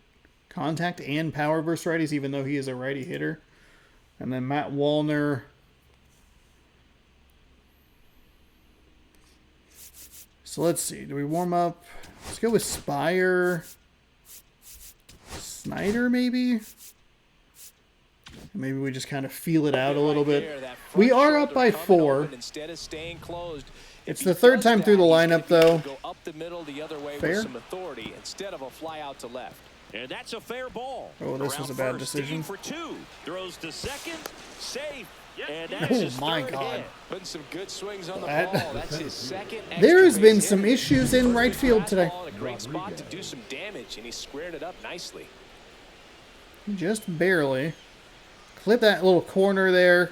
contact and power versus righties, even though he is a righty hitter. And then Matt Wallner. So let's see. Do we warm up? Let's go with Spire. Snyder, maybe? Maybe we just kind of feel it out a little bit. We are up by 4. Instead of staying closed, It's the third time through the lineup, though. Go up the middle the other way Fair? with some authority instead of a fly out to left. And that's a fair ball. Oh, this was a bad decision. For 2. Throws to second. Safe. And Oh, that's his my third God. hit. Putting some good swings on the That- ball. That's his second. There has extra been base some hit. issues in right field today. Fastball in a great spot to do some damage, and he squared it up nicely. Just barely. Clip that little corner there.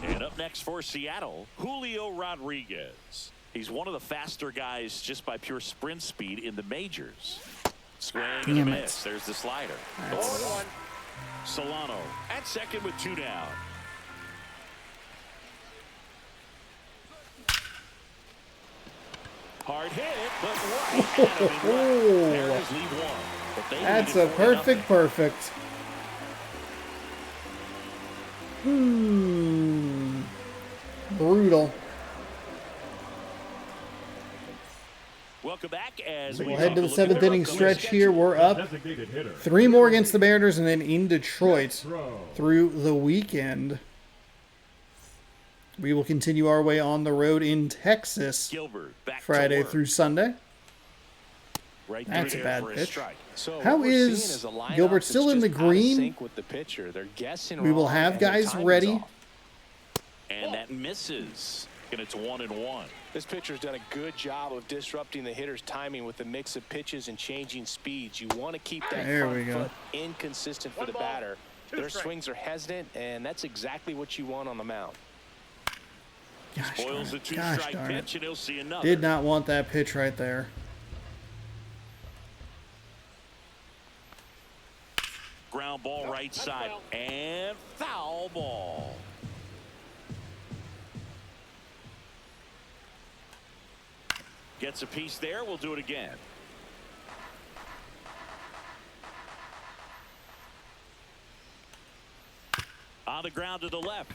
And up next for Seattle, Julio Rodriguez. He's one of the faster guys just by pure sprint speed in the majors. Swing and a Damn miss. it. There's the slider. That's- 0-1. Solano at second with 2 down. Hard hit, but right at him in left. There is lead one. But they That's lead a it 4-0. perfect. Brutal. Welcome back as We'll we head to the take a look at 7th inning upcoming stretch here. schedule. We're up Designated hitter. 3 more against the Mariners and then in Detroit Throw. through the weekend. We will continue our way on the road in Texas Gilbert back to Friday work. through Sunday. Right That's through a there bad for a pitch. strike. So How what we're seeing is a lineup Gilbert that's still in just the out of green? sync with the pitcher. They're guessing We will wrong, have and their guys timing's ready. off. And that misses. And it's 1-1. This pitcher's done a good job of disrupting the hitter's timing with the mix of pitches and changing speeds. You want to keep that There front we go. foot inconsistent for One the ball, batter. two Their strikes. swings are hesitant, and that's exactly what you want on the mound. Gosh darn Spoils the it. Gosh two-strike darn it. pitch, and he'll see another. Did not want that pitch right there. Ground ball right side. And foul ball. Gets a piece there. We'll do it again. On the ground to the left.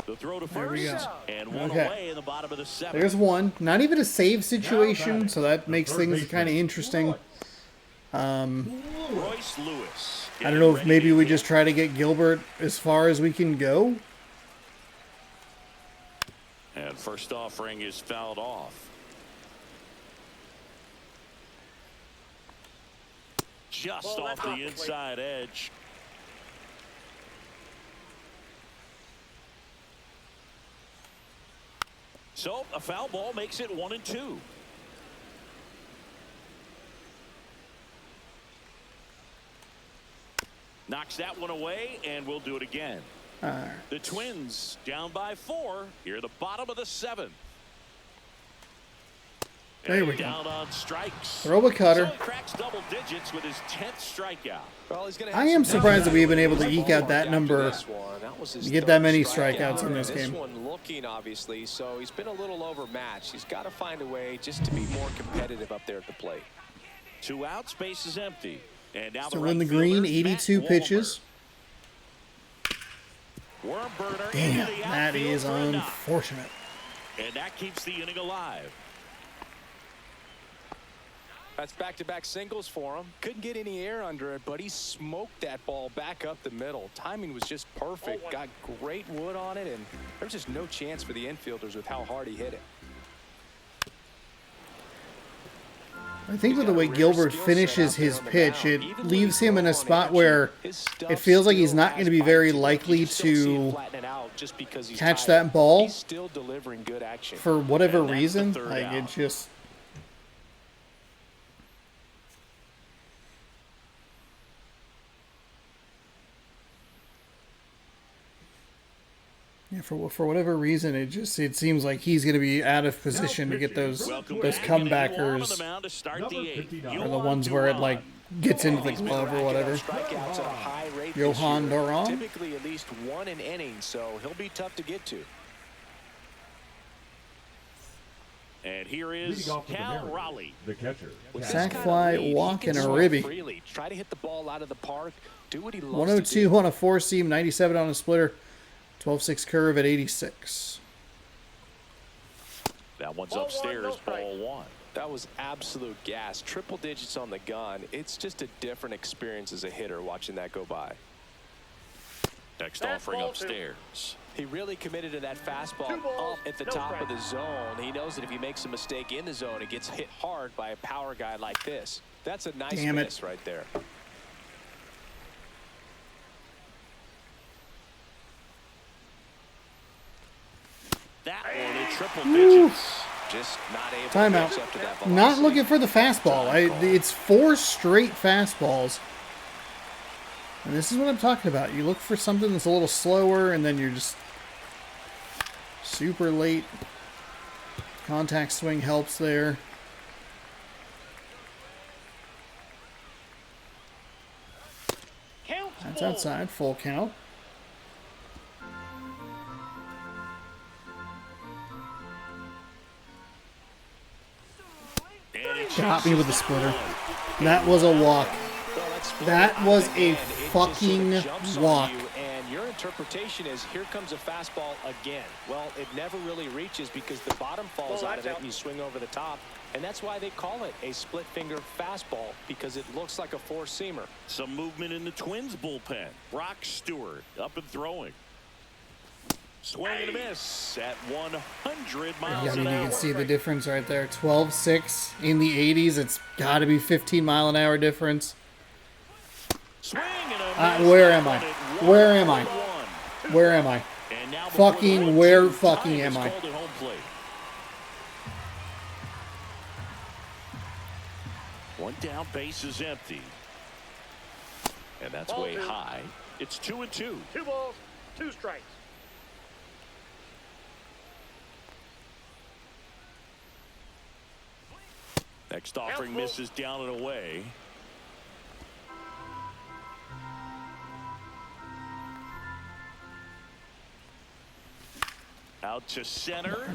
The throw to There we first. go. And one Okay. away in the bottom of the 7th. There's one. Not even a save situation, batting, so that the makes third things baseman, kind of interesting. Royce Lewis. I don't know if getting maybe ready we to just try to get Gilbert as far as we can go. And first offering is fouled off. Just Well, off that's the off the inside edge. So a foul ball makes it 1-2. Knocks that one away, and we'll do it again. All right. The Twins down by 4 here at the bottom of the 7th. There And we go. down on strikes. Throw a cutter. So he cracks double digits with his 10th strikeout. Well, he's gonna I have am some surprised that we've been trouble able to with eke the out that ballpark number, after this one. That was his get that many third strikeouts in strikeout. this This game. one looking, obviously, so he's been a little overmatched. He's got to find a way just to be more competitive up there at the plate. 2 outs, base is empty. And now Still the in the right green, fielder, 82 Matt pitches. Walmer. Worm burner Damn, into the that outfield is for a knock. unfortunate. And that keeps the inning alive. That's back-to-back singles for him. Couldn't get any air under it, but he smoked that ball back up the middle. Timing was just perfect. Got great wood on it, and there's just no chance for the infielders with how hard he hit it. I think with the way Gilbert finishes his pitch, it leaves him in a spot where it feels like he's not going to be very likely to catch that ball He's still delivering good action. for whatever And that's the reason. third Like, out. it's just... Yeah, for whatever reason, it seems like he's going to be out of position to get those Welcome those back. And Walmer on the comebackers, mound to start Number the 8th. 59. or the ones where it like gets into the glove or whatever. Strikeouts at a high rate Johan this year. Duran? Typically at least one an inning, so he'll be tough to get to. And here is Leading off for the Cal Mariners, Raleigh. the catcher. With this Sack kind of fly, lead, he walk, can and a swing ribby. freely. Try to hit the ball out of the park. Do what he loves 102 to do. on a 4-seam, 97 on a splitter, 12-6 curve at 86. That one's Ball one, upstairs, no strikes. ball 1. That was absolute gas. Triple digits on the gun. It's just a different experience as a hitter watching that go by. Next Fastball offering two. upstairs. He really committed to that fastball 2 balls, up at the no top of the strikes. zone. He knows that if he makes a mistake in the zone, it gets hit hard by a power guy like this. That's a nice Damn it. miss right there. That one in triple digits. Just not able to Timeout. catch up to that Not velocity. looking for the fastball. It's 4 straight fastballs. And this is what I'm talking about. You look for something that's a little slower, and then you're just super late. Contact swing helps there. Count That's ball. outside. Full count. caught me with a splitter. That was a walk. That was a fucking walk. And your interpretation is, here comes a fastball again. Well, it never really reaches because the bottom falls out of it and you swing over the top. And that's why they call it a split finger fastball, because it looks like a four-seamer. Some movement in the Twins bullpen. Brock Stewart up and throwing. Swing and a miss at 100 miles Yeah, I mean, an you hour. can see the difference right there. 12.6 in the 80s. It's got to be 15-mile-an-hour difference. Swing and a miss. Where am I? Where am I? 1-1. Where am I? And now before the Fucking 1-2, where time fucking is am I? called at home plate. One down, base is empty. And that's Ball way two. high. It's 2-2. 2 balls, 2 strikes. Next offering Count. misses down and away. Out to center.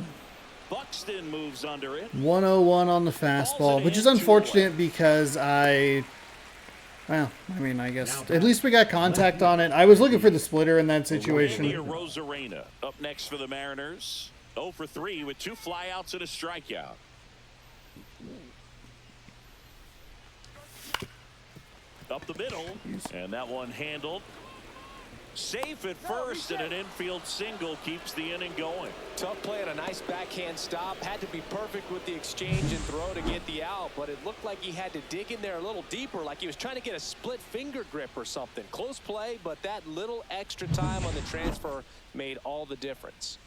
Buxton moves under it. 101 on the fastball, which is unfortunate because well, I mean, I guess at least we got contact on it. I was looking for the splitter in that Randy situation. Arozarena up next for the Mariners. 0 for 3 with 2 flyouts and a strikeout. Up the middle, and that one handled. Safe at first, and an infield single keeps the inning going. Tough play and a nice backhand stop. Had to be perfect with the exchange and throw to get the out, but it looked like he had to dig in there a little deeper, like he was trying to get a split finger grip or something. Close play, but that little extra time on the transfer made all the difference.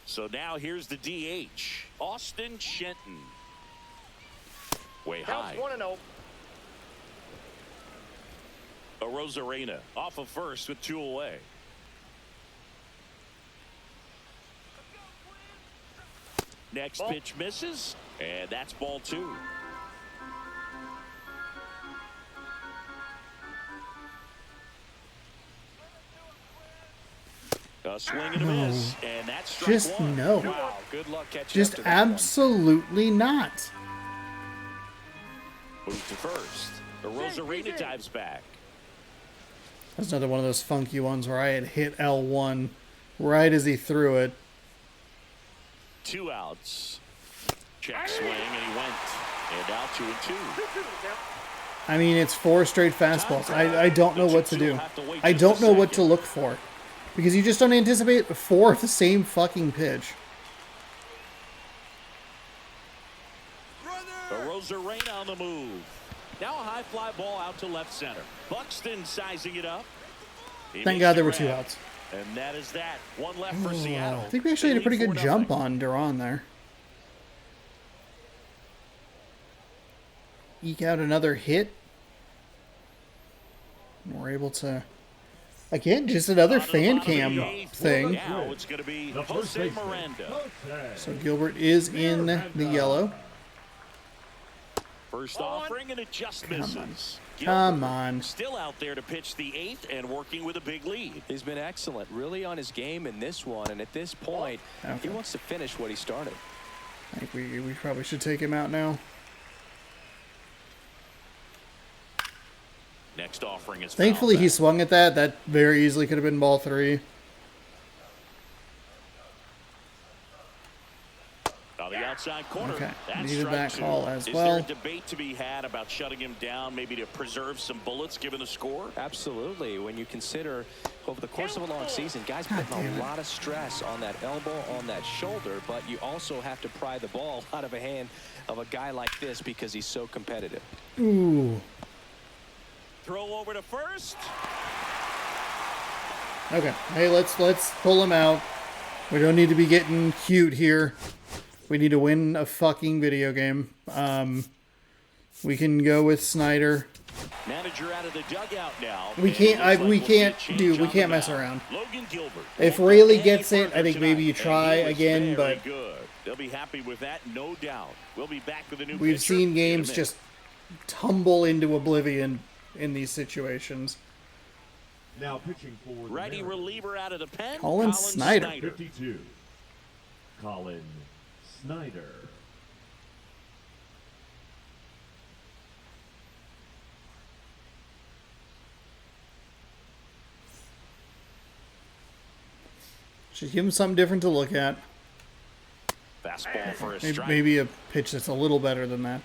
So now here's the DH, Austin Shenton. Way high. Counts 1-0. Arozarena off of first with 2 away. Next Ball. pitch misses, and that's ball 2. A swing and a miss, and that's strike Just 1. no. Wow, good luck catching up Just to that one. absolutely not. Move to first. Arozarena dives back. That's another one of those funky ones where I had hit L1 right as he threw it. 2 outs. Check swing, and he went. And now 2-2. 2-2 the count. I mean, it's 4 straight fastballs. I don't know what to do. I don't know what to look for. Because you just don't anticipate 4 of the same fucking pitch. Arozarena on the move. Now a high fly ball out to left center. Buxton sizing it up. He Thank makes God the there were 2 grab. outs. And that is that. 1 left for I Seattle. think we actually had a pretty They good lead jump 4-0. on Duran there. Eke out another hit. We're able to... Again, just another fan cam thing. Now it's going to be The first Jose baseman, Miranda. Jose. So Gilbert is in the yellow. First offering and it just misses. Come Gilbert on. Still out there to pitch the 8th and working with a big lead. He's been excellent, really on his game in this one, and at this point, Okay. he wants to finish what he started. I think we probably should take him out now. Next offering is Thankfully, fouled he back. swung at that. That very easily could have been ball 3. On the outside corner. Okay, That's needed strike that 2. call as Is well. there a debate to be had about shutting him down, maybe to preserve some bullets given the score? Absolutely. When you consider over the course of a long season, guys putting damn a it. lot of stress on that elbow, on that shoulder, but you also have to pry the ball out of a hand of a guy like this because he's so competitive. Ooh. Throw over to first. Okay. Hey, let's pull him out. We don't need to be getting cute here. We need to win a fucking video game. We can go with Snyder. Manager out of the dugout now. We And can't- it looks like we we'll see a can't change do- we on the can't mess mound. around. Logan Gilbert. If won't Rayleigh go any gets it, I further think maybe you tonight. try And he was again, very but- good. They'll be happy with that, no doubt. We'll be back with a new We've pitcher seen in a games minute. just tumble into oblivion in these situations. Now pitching for the Righty Mariners, reliever out of the pen. Colin Snyder. 52. Colin Snyder. Should give him something different to look at. Fastball for a Maybe, strike. maybe a pitch that's a little better than that.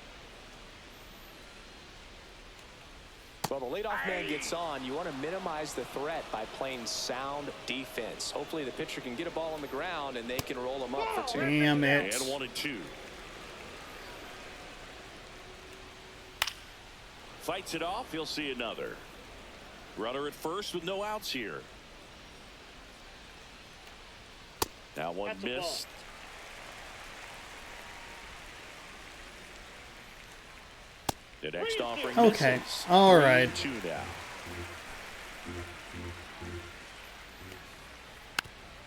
Well, the leadoff man gets on. You want to minimize the threat by playing sound defense. Hopefully the pitcher can get a ball on the ground and they can roll him up for 2. Damn it. And 1-2. Fights it off. He'll see another. Runner at first with no outs here. That one That's a ball. missed. The next offering Okay. misses. All right. 3-2 now.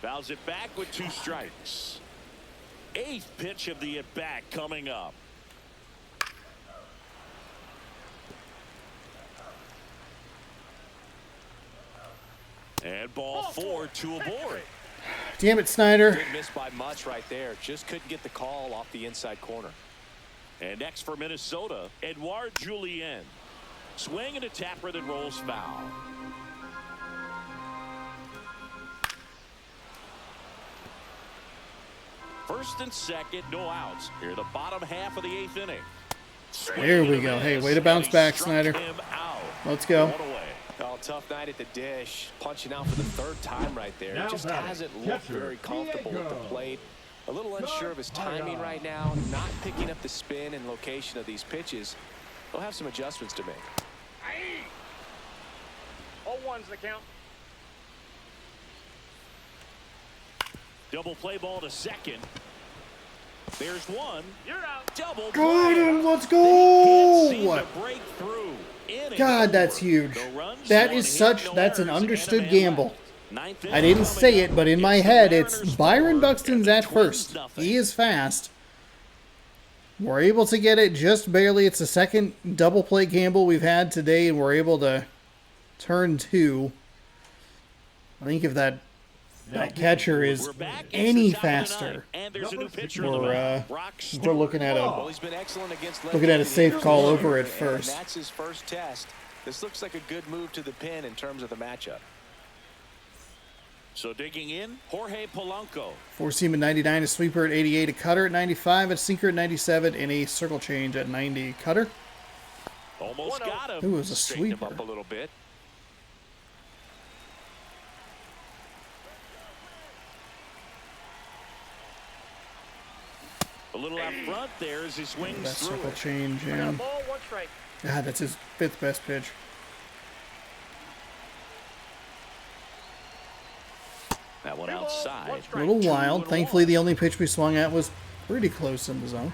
Fouls it back with 2 strikes. 8th pitch of the at-bat coming up. And ball 4, 2 aboard. Damn it, Snyder. Didn't miss by much right there. Just couldn't get the call off the inside corner. And next for Minnesota, Edouard Julien. Swing and a tapper that rolls foul. First and second, no outs. Here, the bottom half of the 8th inning. There we go. Hey, way to bounce back, Snyder. Let's go. Oh, tough night at the dish. Punching out for the 3rd time right there. Now Just batting, hasn't looked catcher, very comfortable with the Diego. plate. A little unsure of his timing right now. Not picking up the spin and location of these pitches. He'll have some adjustments to make. All ones the count. Double play ball to second. There's one. You're out. Double Got play. him. Let's Can't seem go. to break through. Inning God, that's over. huge. No runs, That one is hit, such, no that's an errors, and a understood man gamble. left. Ninth I inning didn't coming say up. it, but in my It's the head, it's Mariners Byron 4 Buxton's and the at Twins first. nothing. He is fast. We're able to get it just barely. It's the second double play gamble we've had today, and we're able to turn 2. I think if that catcher is We're back. It's any the top of the ninth, faster, and there's a new pitcher in the we're, mound. Brock we're Stewart. looking at Well, a he's been excellent against looking at a left-handed safe hitters call this over year, at first. And that's his first test. This looks like a good move to the pin in terms of the matchup. So digging in, Jorge Polanco. 4-seam at 99, a sweeper at 88, a cutter at 95, a sinker at 97, and a circle change at 90. Cutter. Almost got him. Ooh, it was a Straighten him sweeper. up a little bit. A little out front there as he swings That through circle it. change, I got yeah. a ball, 1 strike. God, that's his 5th best pitch. That one 2 balls, outside. 1 A strike. little wild. 2-1. Thankfully, the only pitch we swung at was pretty close in the zone.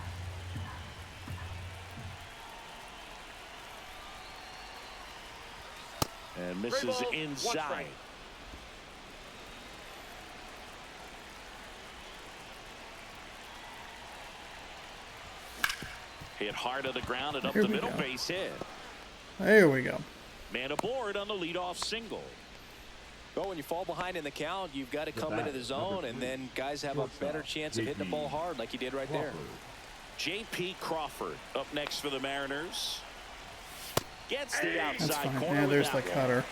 And 3 misses balls, 1 inside. strike. Hit hard to the ground and up Here the we middle, go. base hit. There we go. Man aboard on the leadoff single. Well, when you fall behind in the count, you've got to come into the zone, and then guys have a better chance of hitting the ball hard like you did right there. J.P. Crawford up next for the Mariners. Gets the That's outside fine. corner. Yeah, with there's the that one. cutter.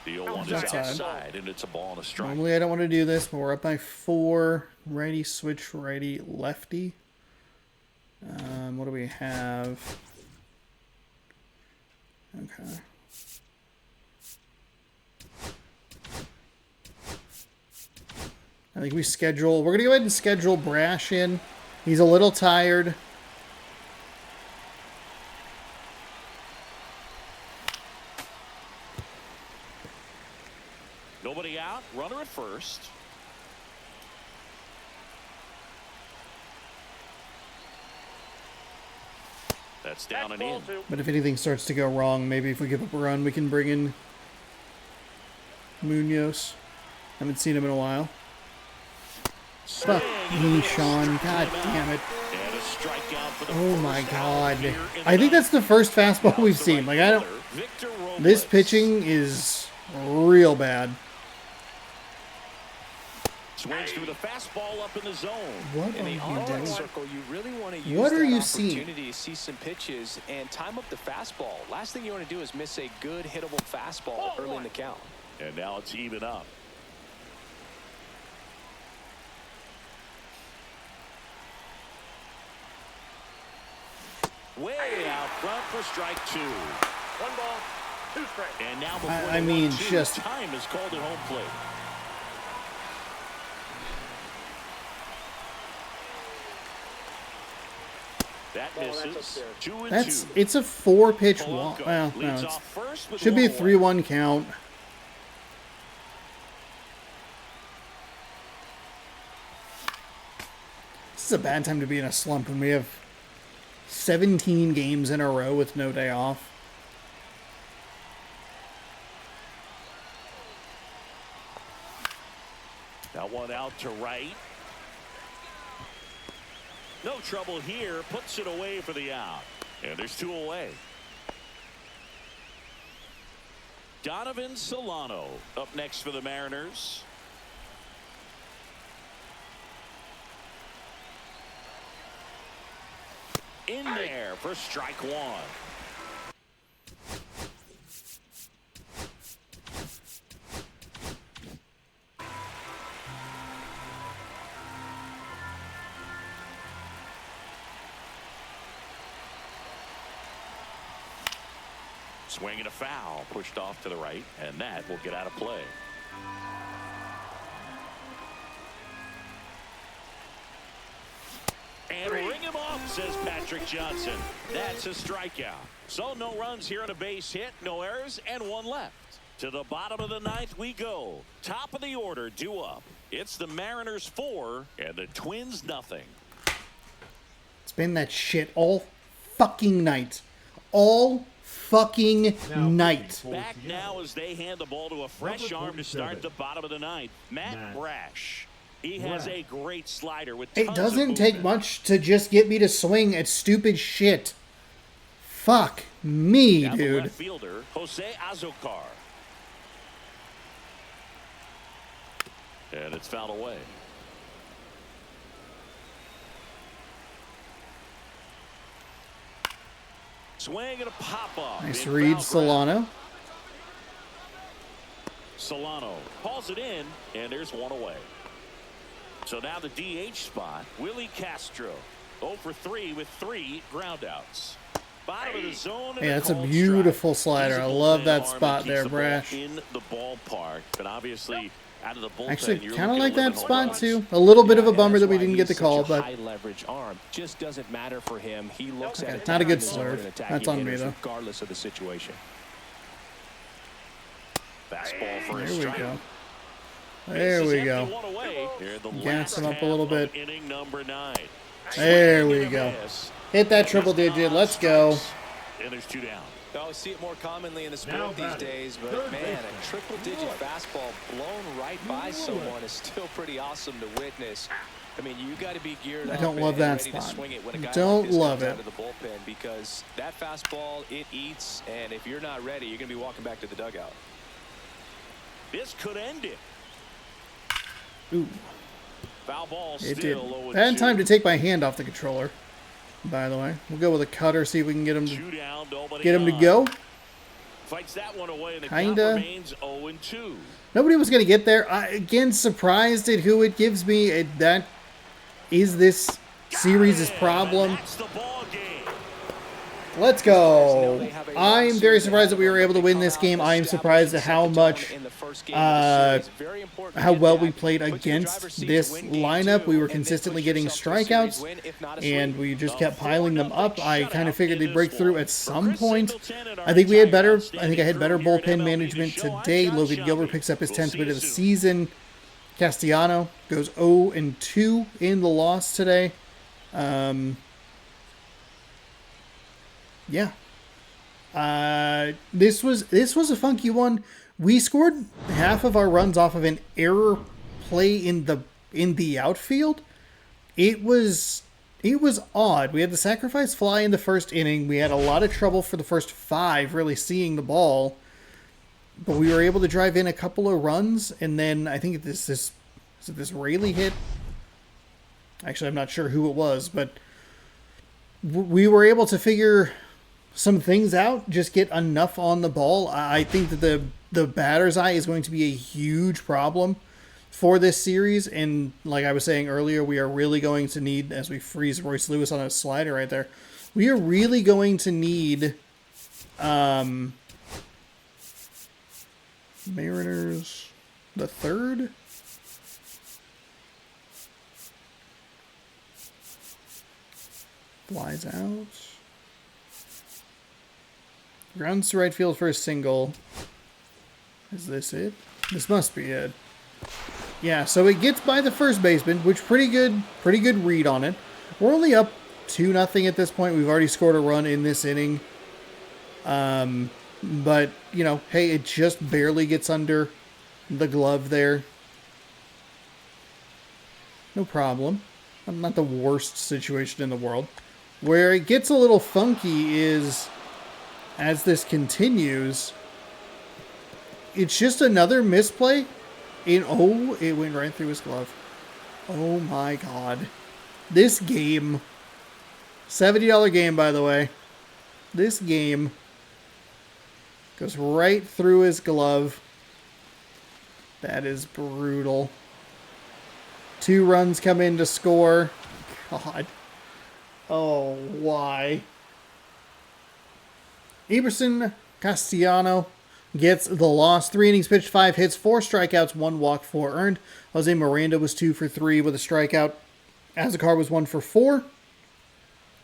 The 0-1 is Outside. outside, and it's a ball and a strike. Normally, I don't want to do this, but we're up by 4. Righty, switch, righty, lefty. What do we have? Okay. I think we schedule... We're going to go ahead and schedule Brash in. He's a little tired. Nobody out. Runner at first. That's down That's and ball in. 2. But if anything starts to go wrong, maybe if we give up a run, we can bring in Munoz. Haven't seen him in a while. Fuck me, Sean. God damn it. And a strikeout for the Oh my first out god. here in the I think that's ninth. the first fastball we've The seen. right Like, I don't... fielder, Victor Robles. This pitching is real bad. Swings through the fastball up in the zone. What In are the you on-deck doing? circle, you really want to use What are that you seeing? opportunity to see some pitches and time up the fastball. Last thing you want to do is miss a good hittable fastball early in the count. And now it's even up. Way out front for strike 2. 1 ball, 2 strikes. And now before I the mean, 1-2, just- time is called at home plate. That Ball, that's misses. upstairs. 2-2. It's a 4-pitch walk. Polanco Well, leads no, off first with should be a 1 away. 3-1 count. This is a bad time to be in a slump when we have 17 games in a row with no day off. That one out to right. No trouble here. Puts it away for the out. And there's 2 away. Donovan Solano up next for the Mariners. In there for strike 1. Swing and a foul, pushed off to the right, and that will get out of play. And ring him off, says Patrick Johnson. That's a strikeout. So no runs here on a base hit, no errors, and 1 left. To the bottom of the 9th we go. Top of the order, due up. It's the Mariners 4 and the Twins nothing. It's been that shit all fucking night. All fucking night. Back now as they hand the ball to a fresh arm to start the bottom of the 9th. Matt Brash. He has a great slider with tons It of doesn't take movement. much to just get me to swing at stupid shit. Fuck me, Now the dude. left fielder, Jose Azocar. And it's fouled away. Swing and a pop-off. Nice in read, foul ground. Solano. Solano hauls it in, and there's 1 away. So now the DH spot, Willie Castro. 0 for 3 with 3 groundouts. Bottom of the zone. And Yeah, that's a called beautiful strike. slider. He's a I love bullpen that arm spot keeps there, the ball Brash. in the ballpark, but obviously out of the bullpen, Actually, you're kind of looking like to limit that home spot runs. too. A little bit of a and bummer that's that we why didn't get the he's call, such a but high leverage arm just doesn't matter for him. He looks at it not a good as serve. an attacking That's on me, hitters though. regardless of the situation. Fastball for a there we strike. go. There Bases we empty, go. 1 away. Here in the Gas last him up a little half of bit. Inning number 9. There Swing we and a go. miss. Hit that triple digit. Let's go. And there's 2 down. I see it more commonly in the Now sport these batting, days, but third man, baseman, a triple-digit fastball blown right by someone is still pretty awesome to witness. I mean, you got to be geared up. don't love and that ready to spot. swing it when a guy Don't like this love comes it. out of the bullpen, because that fastball, it eats, and if you're not ready, you're going to be walking back to the dugout. This could end it. Ooh, Foul ball it did. still 0-2. Bad time to take my hand off the controller, by the way. We'll go with a cutter, see if we can get him to, 2 down, nobody get him to on. go. Fights that one away, and the Kinda. count remains 0-2. Nobody was going to get there. Again, surprised at who it gives me. That is this series' problem. That's the ball game. Let's go. I'm very surprised that we were able to win this game. I am surprised at how much, how well we played against this lineup. We were consistently getting strikeouts, and we just kept piling them up. I kind of figured they'd break through at some point. I think we had better. I think I had better bullpen management today. Logan Gilbert picks up his 10th win of the season. Castellano goes 0-2 in the loss today. Yeah. This was a funky one. We scored half of our runs off of an error play in the outfield. It was odd. We had the sacrifice fly in the first inning. We had a lot of trouble for the first 5 really seeing the ball. But we were able to drive in a couple of runs, and then I think this Is it this Rayleigh hit? Actually, I'm not sure who it was, but we were able to figure some things out, just get enough on the ball. I think that the batter's eye is going to be a huge problem for this series, and like I was saying earlier, we are really going to need, as we freeze Royce Lewis on a slider right there, we are really going to need Mariners the third. Flies out. Grounds to right field for a single. Is this it? This must be it. Yeah, so it gets by the first baseman, which pretty good read on it. We're only up 2-0 at this point. We've already scored a run in this inning. But, you know, hey, it just barely gets under the glove there. No problem. Not the worst situation in the world. Where it gets a little funky is, as this continues, it's just another misplay. It went right through his glove. Oh my god. This game, $70 game, by the way. This game goes right through his glove. That is brutal. 2 runs come in to score. God. Oh, why? Emerson Castellano gets the loss. 3 innings pitched, 5 hits, 4 strikeouts, 1 walk, 4 earned. Jose Miranda was 2 for 3 with a strikeout. Azacar was 1 for 4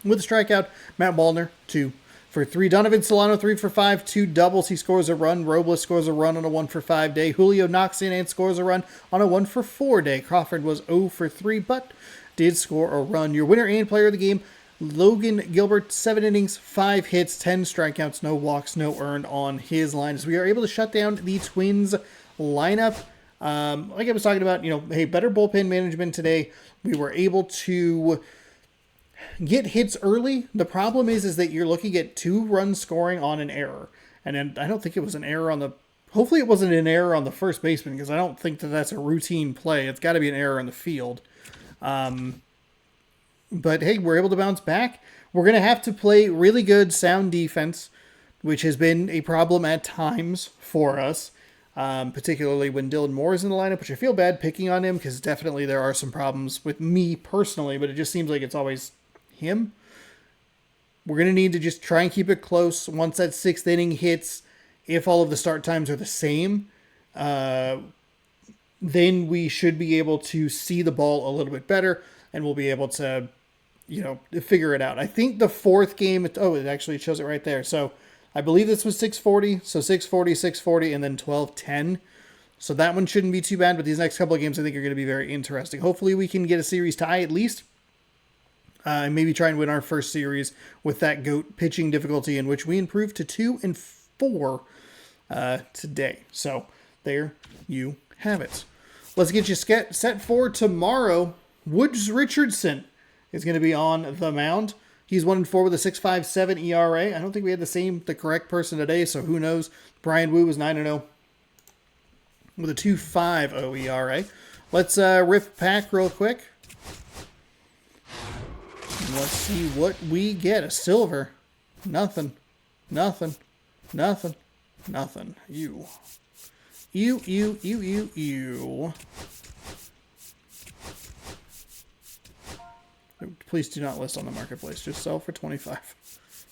with a strikeout. Matt Wallner, 2 for 3. Donovan Solano, 3 for 5, 2 doubles. He scores a run. Robles scores a run on a 1 for 5 day. Julio knocks in and scores a run on a 1 for 4 day. Crawford was 0 for 3, but did score a run. Your winner and player of the game, Logan Gilbert, 7 innings, 5 hits, 10 strikeouts, no walks, no earned on his line. So we are able to shut down the Twins lineup. Like I was talking about, you know, hey, better bullpen management today. We were able to get hits early. The problem is that you're looking at 2 runs scoring on an error. And then I don't think it was an error on the... Hopefully it wasn't an error on the first baseman, because I don't think that that's a routine play. It's got to be an error in the field. But hey, we're able to bounce back. We're going to have to play really good, sound defense, which has been a problem at times for us, particularly when Dylan Moore is in the lineup, which I feel bad picking on him, because definitely there are some problems with me personally, but it just seems like it's always him. We're going to need to just try and keep it close. Once that 6th inning hits, if all of the start times are the same, then we should be able to see the ball a little bit better, and we'll be able to, you know, figure it out. I think the 4th game, it actually shows it right there. So I believe this was 640, so 640, 640, and then 12-10. So that one shouldn't be too bad, but these next couple of games I think are going to be very interesting. Hopefully we can get a series tie at least, and maybe try and win our first series with that GOAT pitching difficulty, in which we improved to 2 and 4 today. So there you have it. Let's get you set for tomorrow. Woods Richardson is going to be on the mound. He's 1-4 with a 6.57 ERA. I don't think we had the correct person today, so who knows. Brian Wu was 9-0 with a 2.50 ERA. Let's rip pack real quick. And let's see what we get. A silver. Nothing. Nothing. Nothing. Nothing. You. Please do not list on the marketplace. Just sell for 25.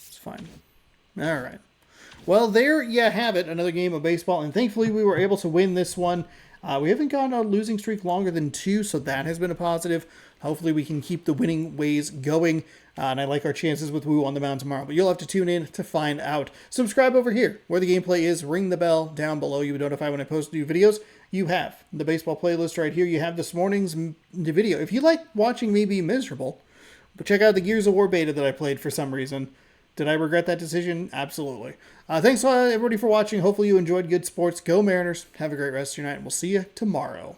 It's fine. All right. Well, there you have it. Another game of baseball. And thankfully, we were able to win this one. We haven't gone on a losing streak longer than 2, so that has been a positive. Hopefully, we can keep the winning ways going. And I like our chances with Wu on the mound tomorrow. But you'll have to tune in to find out. Subscribe over here where the gameplay is. Ring the bell down below. You will be notified when I post new videos. You have the baseball playlist right here. You have this morning's video. If you like watching me be miserable, but check out the Gears of War beta that I played for some reason. Did I regret that decision? Absolutely. Thanks everybody for watching. Hopefully you enjoyed good sports. Go Mariners. Have a great rest of your night. We'll see you tomorrow.